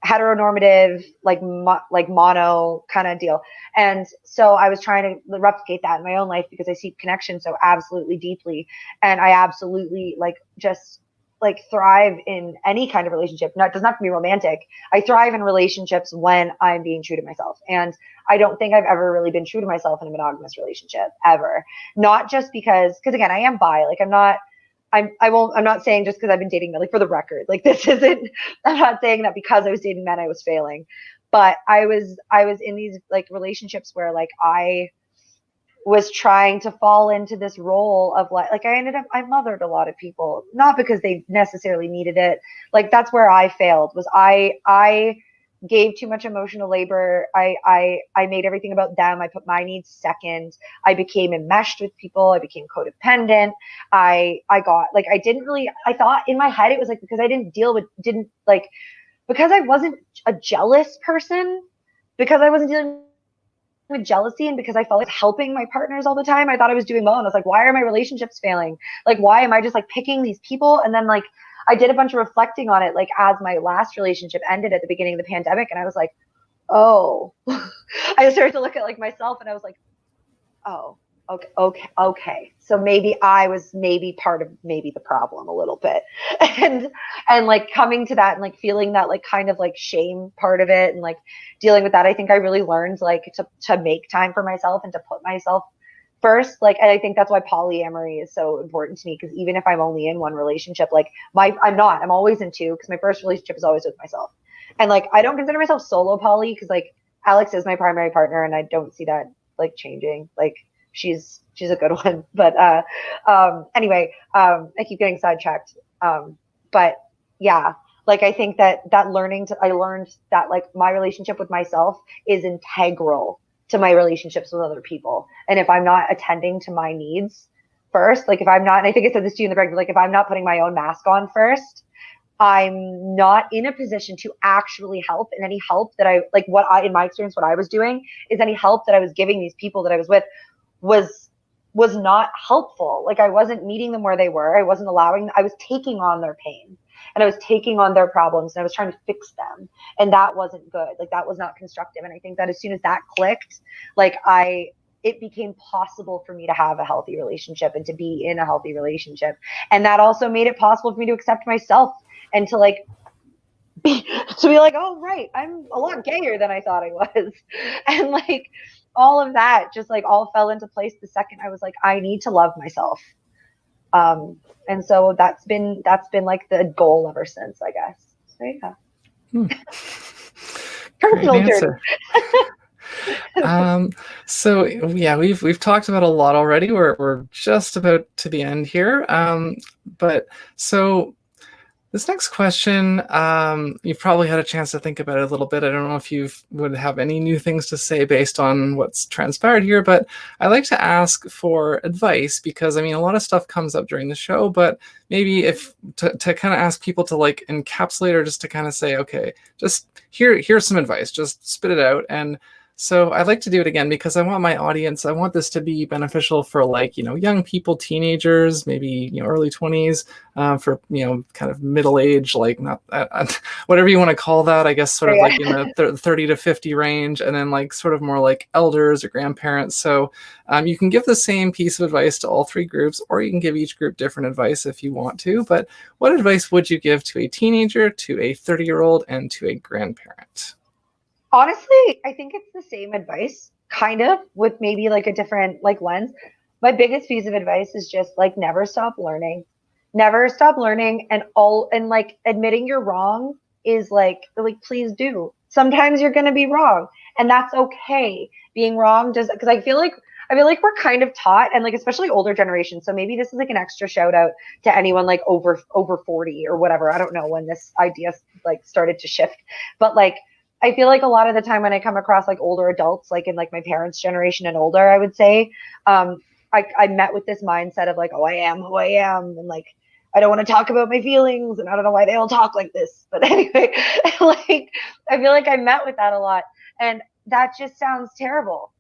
heteronormative, like mono kind of deal. And so I was trying to replicate that in my own life because I seek connection so absolutely deeply, and I absolutely like just like thrive in any kind of relationship. It doesn't have to be romantic. I thrive in relationships when I'm being true to myself, and I don't think I've ever really been true to myself in a monogamous relationship ever. Not just because again, I am bi, like I'm not saying just because I've been dating men, like for the record, like I'm not saying that because I was dating men I was failing, but I was in these like relationships where like I was trying to fall into this role of like I mothered a lot of people, not because they necessarily needed it. Like that's where I failed, was I gave too much emotional labor. I made everything about them. I put my needs second. I became enmeshed with people. I became codependent. I got like, I thought in my head it was like because I because I wasn't a jealous person, because I wasn't dealing with jealousy, and because I felt like helping my partners all the time, I thought I was doing well. And I was like, why are my relationships failing? Like, why am I just like picking these people? And then like I did a bunch of reflecting on it, like as my last relationship ended at the beginning of the pandemic, and I was like, oh, I started to look at like myself, and I was like, oh, okay. So maybe I was part of the problem a little bit, and like coming to that and like feeling that like kind of like shame part of it, and like dealing with that. I think I really learned like to make time for myself and to put myself first. Like, and I think that's why polyamory is so important to me, because even if I'm only in one relationship, like I'm always in two, because my first relationship is always with myself. And like I don't consider myself solo poly, because like Alex is my primary partner, and I don't see that like changing. Like she's a good one, but anyway, I keep getting sidetracked, but yeah, like I think that I learned that like my relationship with myself is integral to my relationships with other people. And if I'm not attending to my needs first, like if I'm not, and I think I said this to you in the break, like if I'm not putting my own mask on first, I'm not in a position to actually help. And any help that in my experience, what I was doing is any help that I was giving these people that I was with was not helpful. Like I wasn't meeting them where they were. I was taking on their pain, and I was taking on their problems, and I was trying to fix them. And that wasn't good. Like that was not constructive. And I think that as soon as that clicked, like it became possible for me to have a healthy relationship and to be in a healthy relationship. And that also made it possible for me to accept myself and to like be like, oh, right, I'm a lot gayer than I thought I was. And like all of that just like all fell into place the second I was like, I need to love myself. And so that's been like the goal ever since, I guess. So yeah. Great personal journey. answer. So yeah, we've talked about a lot already. We're just about to the end here. But so this next question, you've probably had a chance to think about it a little bit. I don't know if you would have any new things to say based on what's transpired here, but I like to ask for advice because, I mean, a lot of stuff comes up during the show, but maybe if to kind of ask people to like encapsulate or just to kind of say, okay, just here's some advice, just spit it out. And so I'd like to do it again because I want my audience, I want this to be beneficial for like, young people, teenagers, maybe, early 20s, for, kind of middle age, like not whatever you want to call that, I guess, sort of like in the 30 to 50 range, and then like sort of more like elders or grandparents. So you can give the same piece of advice to all three groups, or you can give each group different advice if you want to. But what advice would you give to a teenager, to a 30-year-old, and to a grandparent? Honestly, I think it's the same advice, kind of, with maybe like a different like lens. My biggest piece of advice is just like never stop learning. Never stop learning, and like admitting you're wrong is like please do. Sometimes you're going to be wrong, and that's okay. Being wrong does, because I feel like we're kind of taught, and like especially older generations. So maybe this is like an extra shout out to anyone like over 40 or whatever. I don't know when this idea like started to shift, but like I feel like a lot of the time when I come across like older adults, like in like my parents' generation and older, I would say, I met with this mindset of like, oh, I am who I am, and like I don't want to talk about my feelings, and I don't know why they all talk like this, but anyway, like I feel like I met with that a lot, and that just sounds terrible.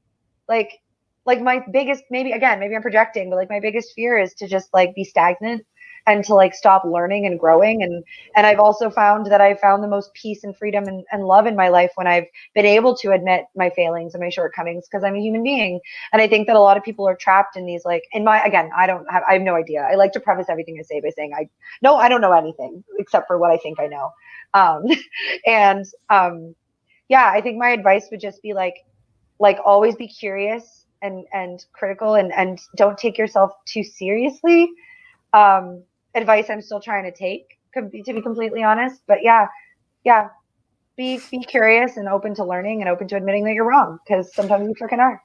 Like my biggest, maybe I'm projecting, but like my biggest fear is to just like be stagnant and to like stop learning and growing. And I've also found that I found the most peace and freedom and love in my life when I've been able to admit my failings and my shortcomings, because I'm a human being. And I think that a lot of people are trapped in these, like I have no idea. I like to preface everything I say by saying I don't know anything except for what I think I know. Yeah, I think my advice would just be like always be curious and critical, and don't take yourself too seriously. Advice I'm still trying to take, to be completely honest, but yeah, be curious and open to learning and open to admitting that you're wrong, because sometimes you freaking are.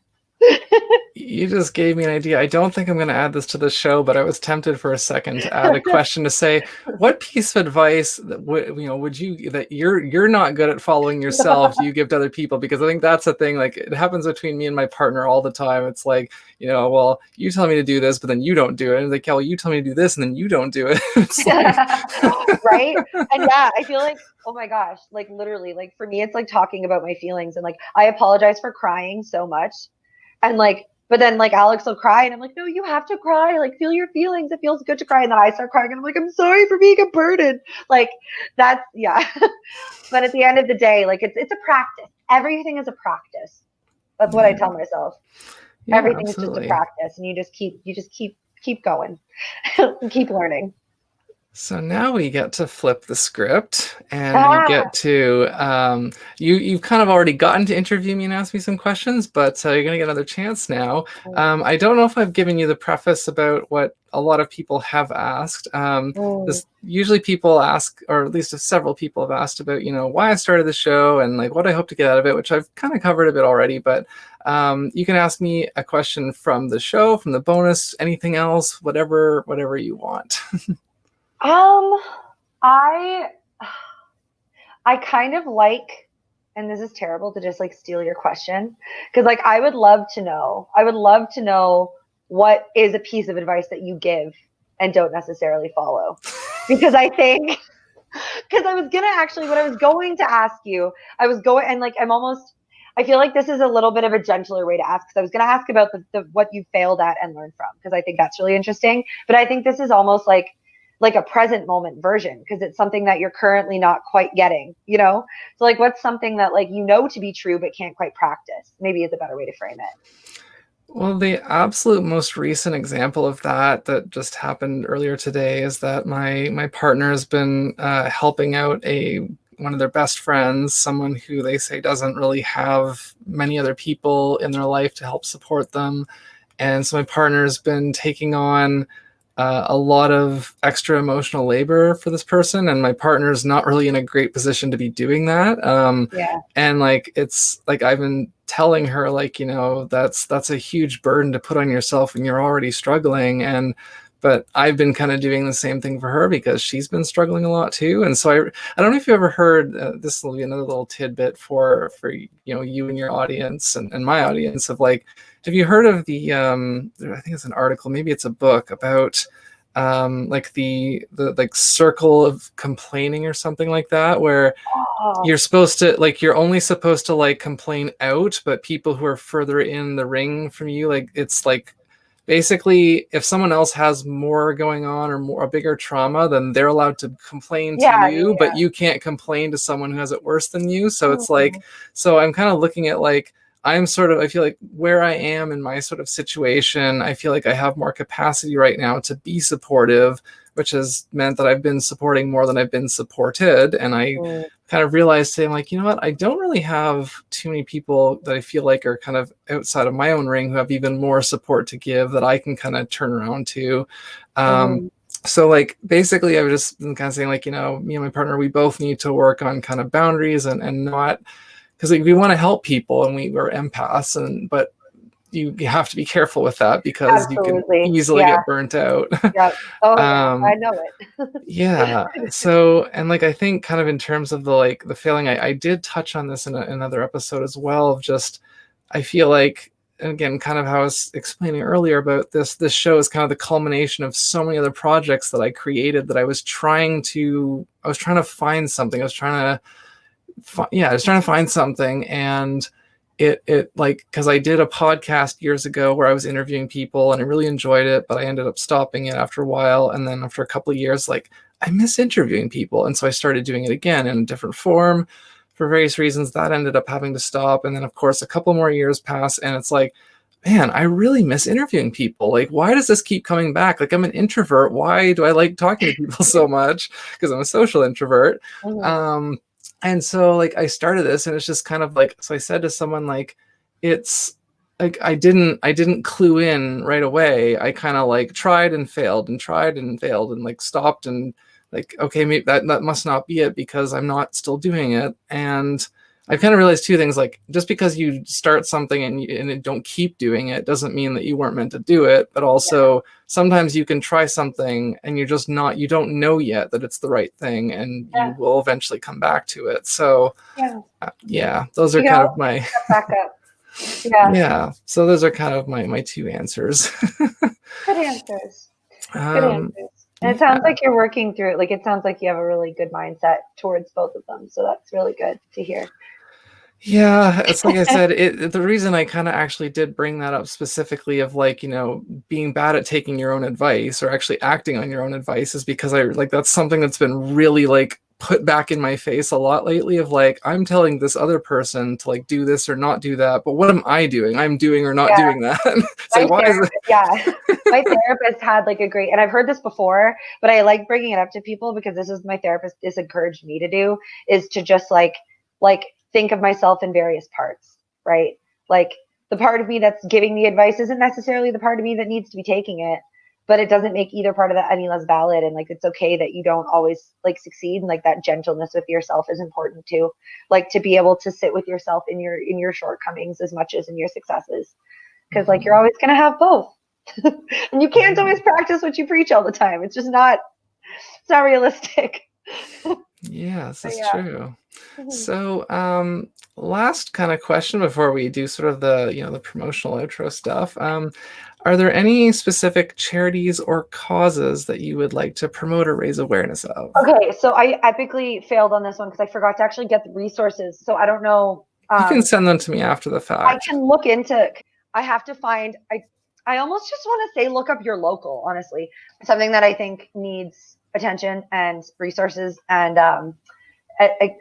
You just gave me an idea. I don't think I'm going to add this to the show, but I was tempted for a second to add a question to say, what piece of advice would you, that you're not good at following yourself, do you give to other people? Because I think that's the thing. Like, it happens between me and my partner all the time. It's like, well, you tell me to do this, but then you don't do it. And like, well, you tell me to do this, and then you don't do it. It's like... Right. And yeah, I feel like, oh my gosh, like literally, like for me, it's like talking about my feelings, and like I apologize for crying so much. And like, but then like Alex will cry, and I'm like, no, you have to cry. Like, feel your feelings. It feels good to cry. And then I start crying, and I'm like, I'm sorry for being a burden. Like, that's, yeah. But at the end of the day, like it's a practice. Everything is a practice. That's what I tell myself. Yeah, everything absolutely. Is just a practice, and you just keep going, keep learning. So now we get to flip the script, and we get to, you've kind of already gotten to interview me and ask me some questions, but you're going to get another chance now. I don't know if I've given you the preface about what a lot of people have asked. Usually people ask, or at least several people have asked about, why I started the show and like what I hope to get out of it, which I've kind of covered a bit already, but you can ask me a question from the show, from the bonus, anything else, whatever you want. I kind of like, and this is terrible to just like steal your question, because like I would love to know what is a piece of advice that you give and don't necessarily follow. Because I think, because I was going to ask you, I feel like this is a little bit of a gentler way to ask, because I was going to ask about the what you failed at and learned from, because I think that's really interesting. But I think this is almost like a present moment version, because it's something that you're currently not quite getting, So like, what's something that like, to be true, but can't quite practice, maybe is a better way to frame it. Well, the absolute most recent example of that just happened earlier today is that my partner has been helping out one of their best friends, someone who they say doesn't really have many other people in their life to help support them. And so my partner's been taking on a lot of extra emotional labor for this person, and my partner's not really in a great position to be doing that. Yeah. And like, it's like, I've been telling her, like, that's a huge burden to put on yourself and you're already struggling. But I've been kind of doing the same thing for her because she's been struggling a lot too. And so I don't know if you ever heard, this will be another little tidbit for you and your audience and my audience, of like, have you heard of I think it's an article, maybe it's a book about like the like circle of complaining or something like that, where Oh, you're only supposed to like complain out, but people who are further in the ring from you, like, it's like, basically, if someone else has more going on or a bigger trauma, then they're allowed to complain to yeah, you, but you can't complain to someone who has it worse than you. So it's yeah. like, so I'm kind of looking at like, I feel like where I am in my sort of situation, I feel like I have more capacity right now to be supportive, which has meant that I've been supporting more than I've been supported. And I Mm, kind of realized, saying like, you know what, I don't really have too many people that I feel like are kind of outside of my own ring who have even more support to give that I can kind of turn around to. mhm. So like, basically, I've just been kind of saying like, me and my partner, we both need to work on kind of boundaries and not, because like, we want to help people and we're empaths, but you have to be careful with that because you can Absolutely. easily Yeah. get burnt out. Yeah. Oh yeah. I um, know it. yeah. So, and like, I think kind of in terms of the failing, I did touch on this in another episode as well, of just, I feel like, and again, kind of how I was explaining earlier about this show is kind of the culmination of so many other projects that I created, that I was trying to find something. I was trying to find something. And it like, because I did a podcast years ago where I was interviewing people and I really enjoyed it, but I ended up stopping it after a while. And then after a couple of years, like, I miss interviewing people. And so I started doing it again in a different form. For various reasons, that ended up having to stop. And then, of course, a couple more years pass, and it's like, man, I really miss interviewing people. Like, why does this keep coming back? Like, I'm an introvert. Why do I like talking to people so much? Because I'm a social introvert. Mhm. Um, and so like, I started this, and it's just kind of like, so I said to someone, like, it's like, I didn't clue in right away. I kind of like tried and failed and tried and failed and like stopped, and like, okay, maybe that must not be it because I'm not still doing it. And I kind of realized two things: like, just because you start something and don't keep doing it doesn't mean that you weren't meant to do it. But also, sometimes you can try something and you don't know yet that it's the right thing, and you Yeah. will eventually come back to it. So Yeah. yeah, those are You can kind always of my step back up. Yeah. yeah. So those are kind of my two answers. Good answers. Good um, answers. And it sounds yeah. like you're working through it. Like it sounds like you have a really good mindset towards both of them. So that's really good to hear. Yeah, it's like I said, the reason I kind of actually did bring that up specifically, of like, being bad at taking your own advice or actually acting on your own advice, is because I like, that's something that's been really like put back in my face a lot lately, of like, I'm telling this other person to like do this or not do that, but what am I doing? I'm doing or not Yeah. doing that. It's My like, why is it? therapist, yeah. My therapist had like a great, and I've heard this before, but I like bringing it up to people because this is my therapist has encouraged me to do, is to just like think of myself in various parts, right? Like the part of me that's giving the advice isn't necessarily the part of me that needs to be taking it, but it doesn't make either part of that any less valid. And like it's okay that you don't always like succeed, and like that gentleness with yourself is important too. Like to be able to sit with yourself in your shortcomings as much as in your successes, because like you're always going to have both. And you can't always practice what you preach all the time. It's not realistic. Yeah, this But is yeah. true. So, last kind of question before we do sort of the promotional outro stuff. Are there any specific charities or causes that you would like to promote or raise awareness of? Okay, so I epically failed on this one because I forgot to actually get the resources. So I don't know. You can send them to me after the I fact. can look into. I have to find. I almost just want to say look up your local. Honestly, something that I think needs attention and resources and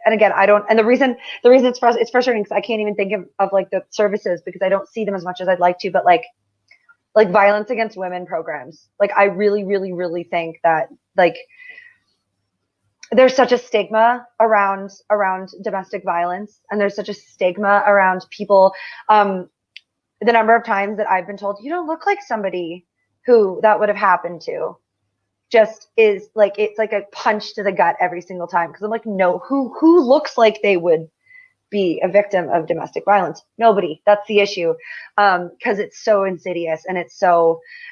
again, I don't. And the reason it's frustrating because I can't even think of like the services because I don't see them as much as I'd like to. But like violence against women programs, like I really, really, really think that like there's such a stigma around domestic violence, and there's such a stigma around people. The number of times that I've been told you don't look like somebody who that would have happened to just is like, it's like a punch to the gut every single time. Because I'm like, no, who looks like they would be a victim of domestic violence? Nobody. That's the issue. Because it's so insidious, and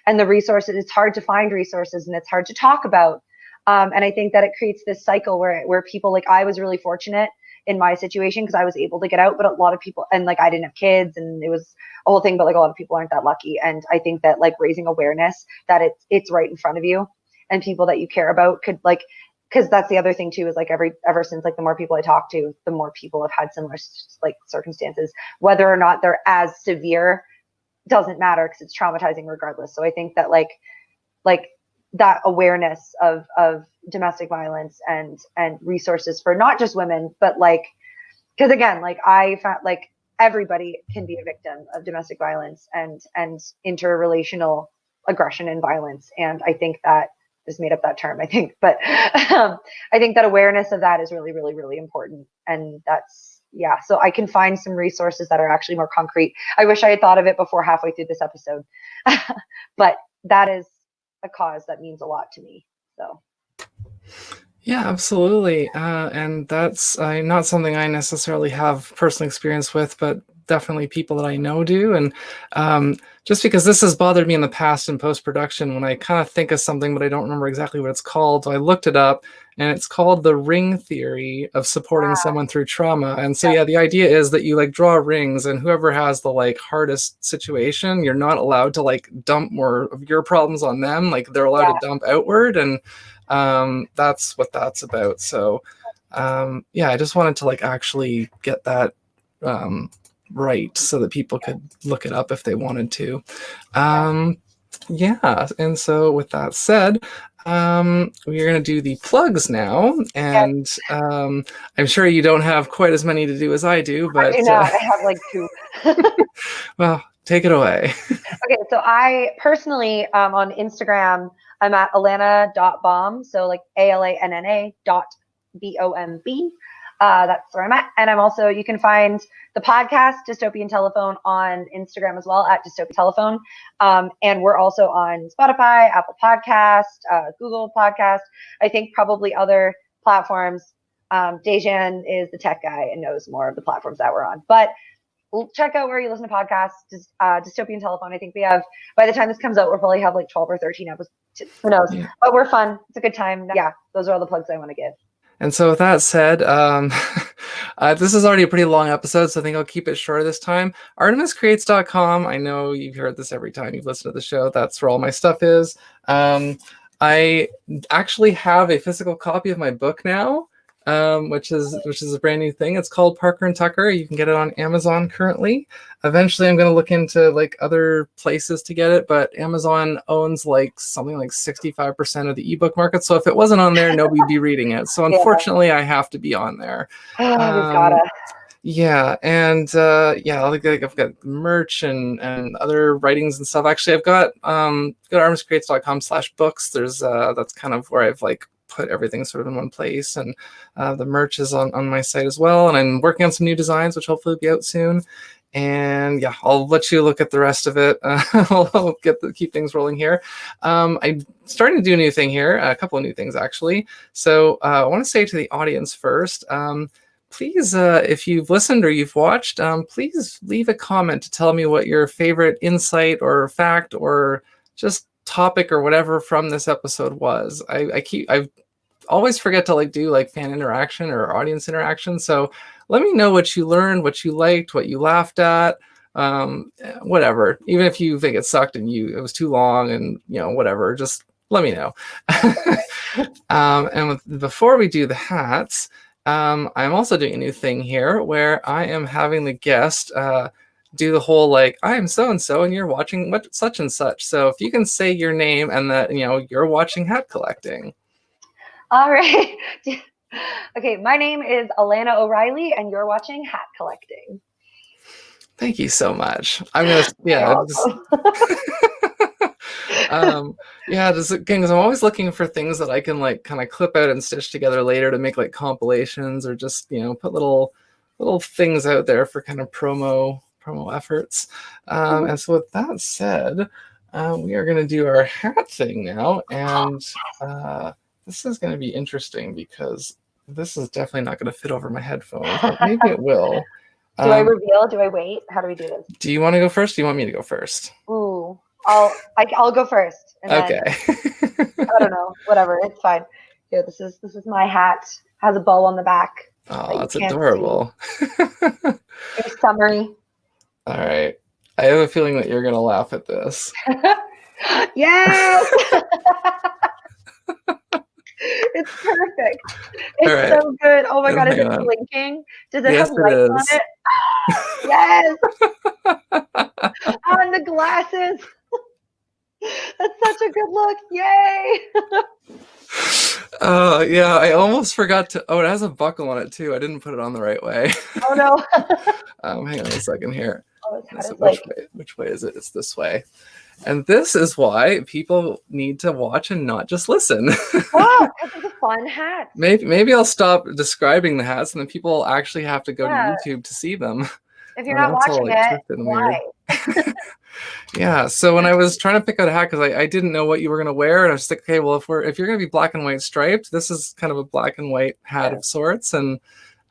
and the resources, it's hard to find resources, and it's hard to talk about. And I think that it creates this cycle where people, like, I was really fortunate in my situation because I was able to get out, but a lot of people, and like, I didn't have kids, and it was a whole thing, but like, a lot of people aren't that lucky. And I think that, like, raising awareness that it's right in front of you, and people that you care about could, like, because that's the other thing too, is like, ever since, like, the more people I talk to, the more people have had similar, like, circumstances. Whether or not they're as severe doesn't matter, because it's traumatizing regardless. So I think that like that awareness of domestic violence and resources for not just women, but like, because again, like, I found, like, everybody can be a victim of domestic violence and interrelational aggression and violence. And I think that just made up that term, I think, but I think that awareness of that is really, really, really important. And that's, yeah, so I can find some resources that are actually more concrete. I wish I had thought of it before halfway through this episode, but that is a cause that means a lot to me. So yeah, absolutely. And that's not something I necessarily have personal experience with, but definitely people that I know do. And just because this has bothered me in the past in post-production, when I kind of think of something, but I don't remember exactly what it's called. So I looked it up, and it's called the ring theory of supporting someone through trauma. And so, yeah, the idea is that you, like, draw rings, and whoever has the, like, hardest situation, you're not allowed to, like, dump more of your problems on them. Like, they're allowed to dump outward. And that's what that's about. So yeah, I just wanted to, like, actually get that right, so that people could look it up if they wanted to. Yeah, and so with that said, we're going to do the plugs now, and I'm sure you don't have quite as many to do as I do, but I have like 2. Well, take it away. Okay, so I personally, on Instagram, I'm at alanna.bomb, so like ALANNA.BOMB. That's where I'm at. And I'm also, you can find the podcast Dystopian Telephone on Instagram as well, at Dystopian Telephone. And we're also on Spotify, Apple Podcast, Google Podcast, I think probably other platforms. Dejan is the tech guy and knows more of the platforms that we're on. But check out where you listen to podcasts. Dystopian Telephone. I think we have, by the time this comes out, we'll probably have like 12 or 13 episodes. Who knows? Yeah. But we're fun. It's a good time. Yeah, those are all the plugs I want to give. And so with that said, this is already a pretty long episode, so I think I'll keep it short this time. ArtemisCreates.com. I know you've heard this every time you've listened to the show. That's where all my stuff is. I actually have a physical copy of my book now, which is a brand new thing. It's called Parker and Tucker. You can get it on Amazon currently. Eventually, I'm going to look into like other places to get it, but Amazon owns like something like 65% of the ebook market. So if it wasn't on there, nobody would be reading it. So unfortunately, I have to be on there. Oh, you've gotta. Yeah, and like I've got merch and other writings and stuff. Actually, I've got artemiscreates.com/books. There's that's kind of where I've like put everything sort of in one place, and the merch is on my site as well. And I'm working on some new designs, which hopefully will be out soon. And yeah, I'll let you look at the rest of it. I'll keep things rolling here. I'm starting to do a new thing here, a couple of new things actually. So I want to say to the audience first, please, if you've listened or you've watched, please leave a comment to tell me what your favorite insight or fact or just topic or whatever from this episode was. I always forget to like do like fan interaction or audience interaction. So let me know what you learned, what you liked, what you laughed at, whatever. Even if you think it sucked and it was too long and whatever, just let me know. Before we do the hats, I'm also doing a new thing here where I am having the guest do the whole like, I am so and so and you're watching what such and such. So if you can say your name and that you're watching Hat Collecting. All right. Okay, my name is Alanna O'Reilly and you're watching Hat Collecting. Thank you so much. I'm gonna just again, because I'm always looking for things that I can like kind of clip out and stitch together later to make like compilations or just put little things out there for kind of promo efforts. And so with that said, We are going to do our hat thing now, and this is going to be interesting because this is definitely not going to fit over my headphones, but maybe it will. Do I reveal? Do I wait? How do we do this? Do you want to go first? Do you want me to go first? Ooh, I'll go first. And Okay. Then, I don't know. Whatever. It's fine. Here, this is my hat. Has a bow on the back. Oh, that's adorable. It's summery. All right. I have a feeling that you're going to laugh at this. Yes! It's perfect. It's so good. Oh my God, is it blinking? Does it have lights on it? Yes! On the glasses. That's such a good look. Yay! Yeah, I almost forgot to. Oh, it has a buckle on it too. I didn't put it on the right way. Oh no. Hang on a second here. Oh, which way is it? It's this way. And this is why people need to watch and not just listen. Wow, because it's a fun hat. Maybe I'll stop describing the hats, and then people actually have to go to YouTube to see them. If you're not watching it, why? Yeah. So when I was trying to pick out a hat, because I didn't know what you were going to wear, and I was like, okay, well, if you're going to be black and white striped, this is kind of a black and white hat of sorts, and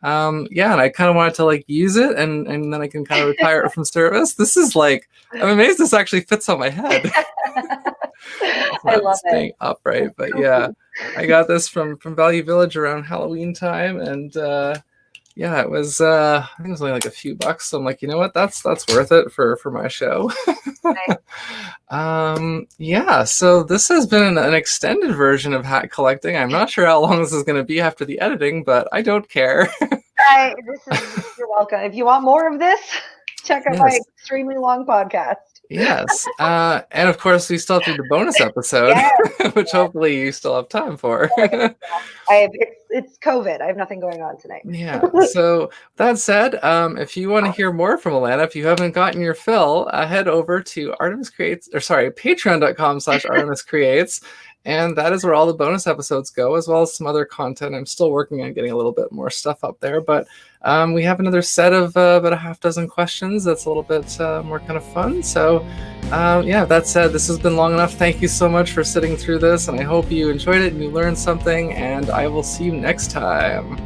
and I kind of wanted to like use it, and then I can kind of retire it from service. This is like, I'm amazed this actually fits on my head. I love staying upright, but yeah, I got this from Value Village around Halloween time, and yeah, it was I think it was only like a few bucks. So I'm like, you know what, that's worth it for my show. Yeah, so this has been an extended version of hat collecting. I'm not sure how long this is going to be after the editing, but I don't care. You're welcome. If you want more of this, check out my extremely long podcast. Yes. And of course, we still have to do the bonus episode, which hopefully you still have time for. It's COVID. I have nothing going on tonight. Yeah. So that said, if you want to hear more from Alanna, if you haven't gotten your fill, head over to patreon.com/Artemis Creates. And that is where all the bonus episodes go, as well as some other content. I'm still working on getting a little bit more stuff up there, but we have another set of about a half dozen questions that's a little bit more kind of fun. So yeah, that said, this has been long enough. Thank you so much for sitting through this, and I hope you enjoyed it and you learned something, and I will see you next time.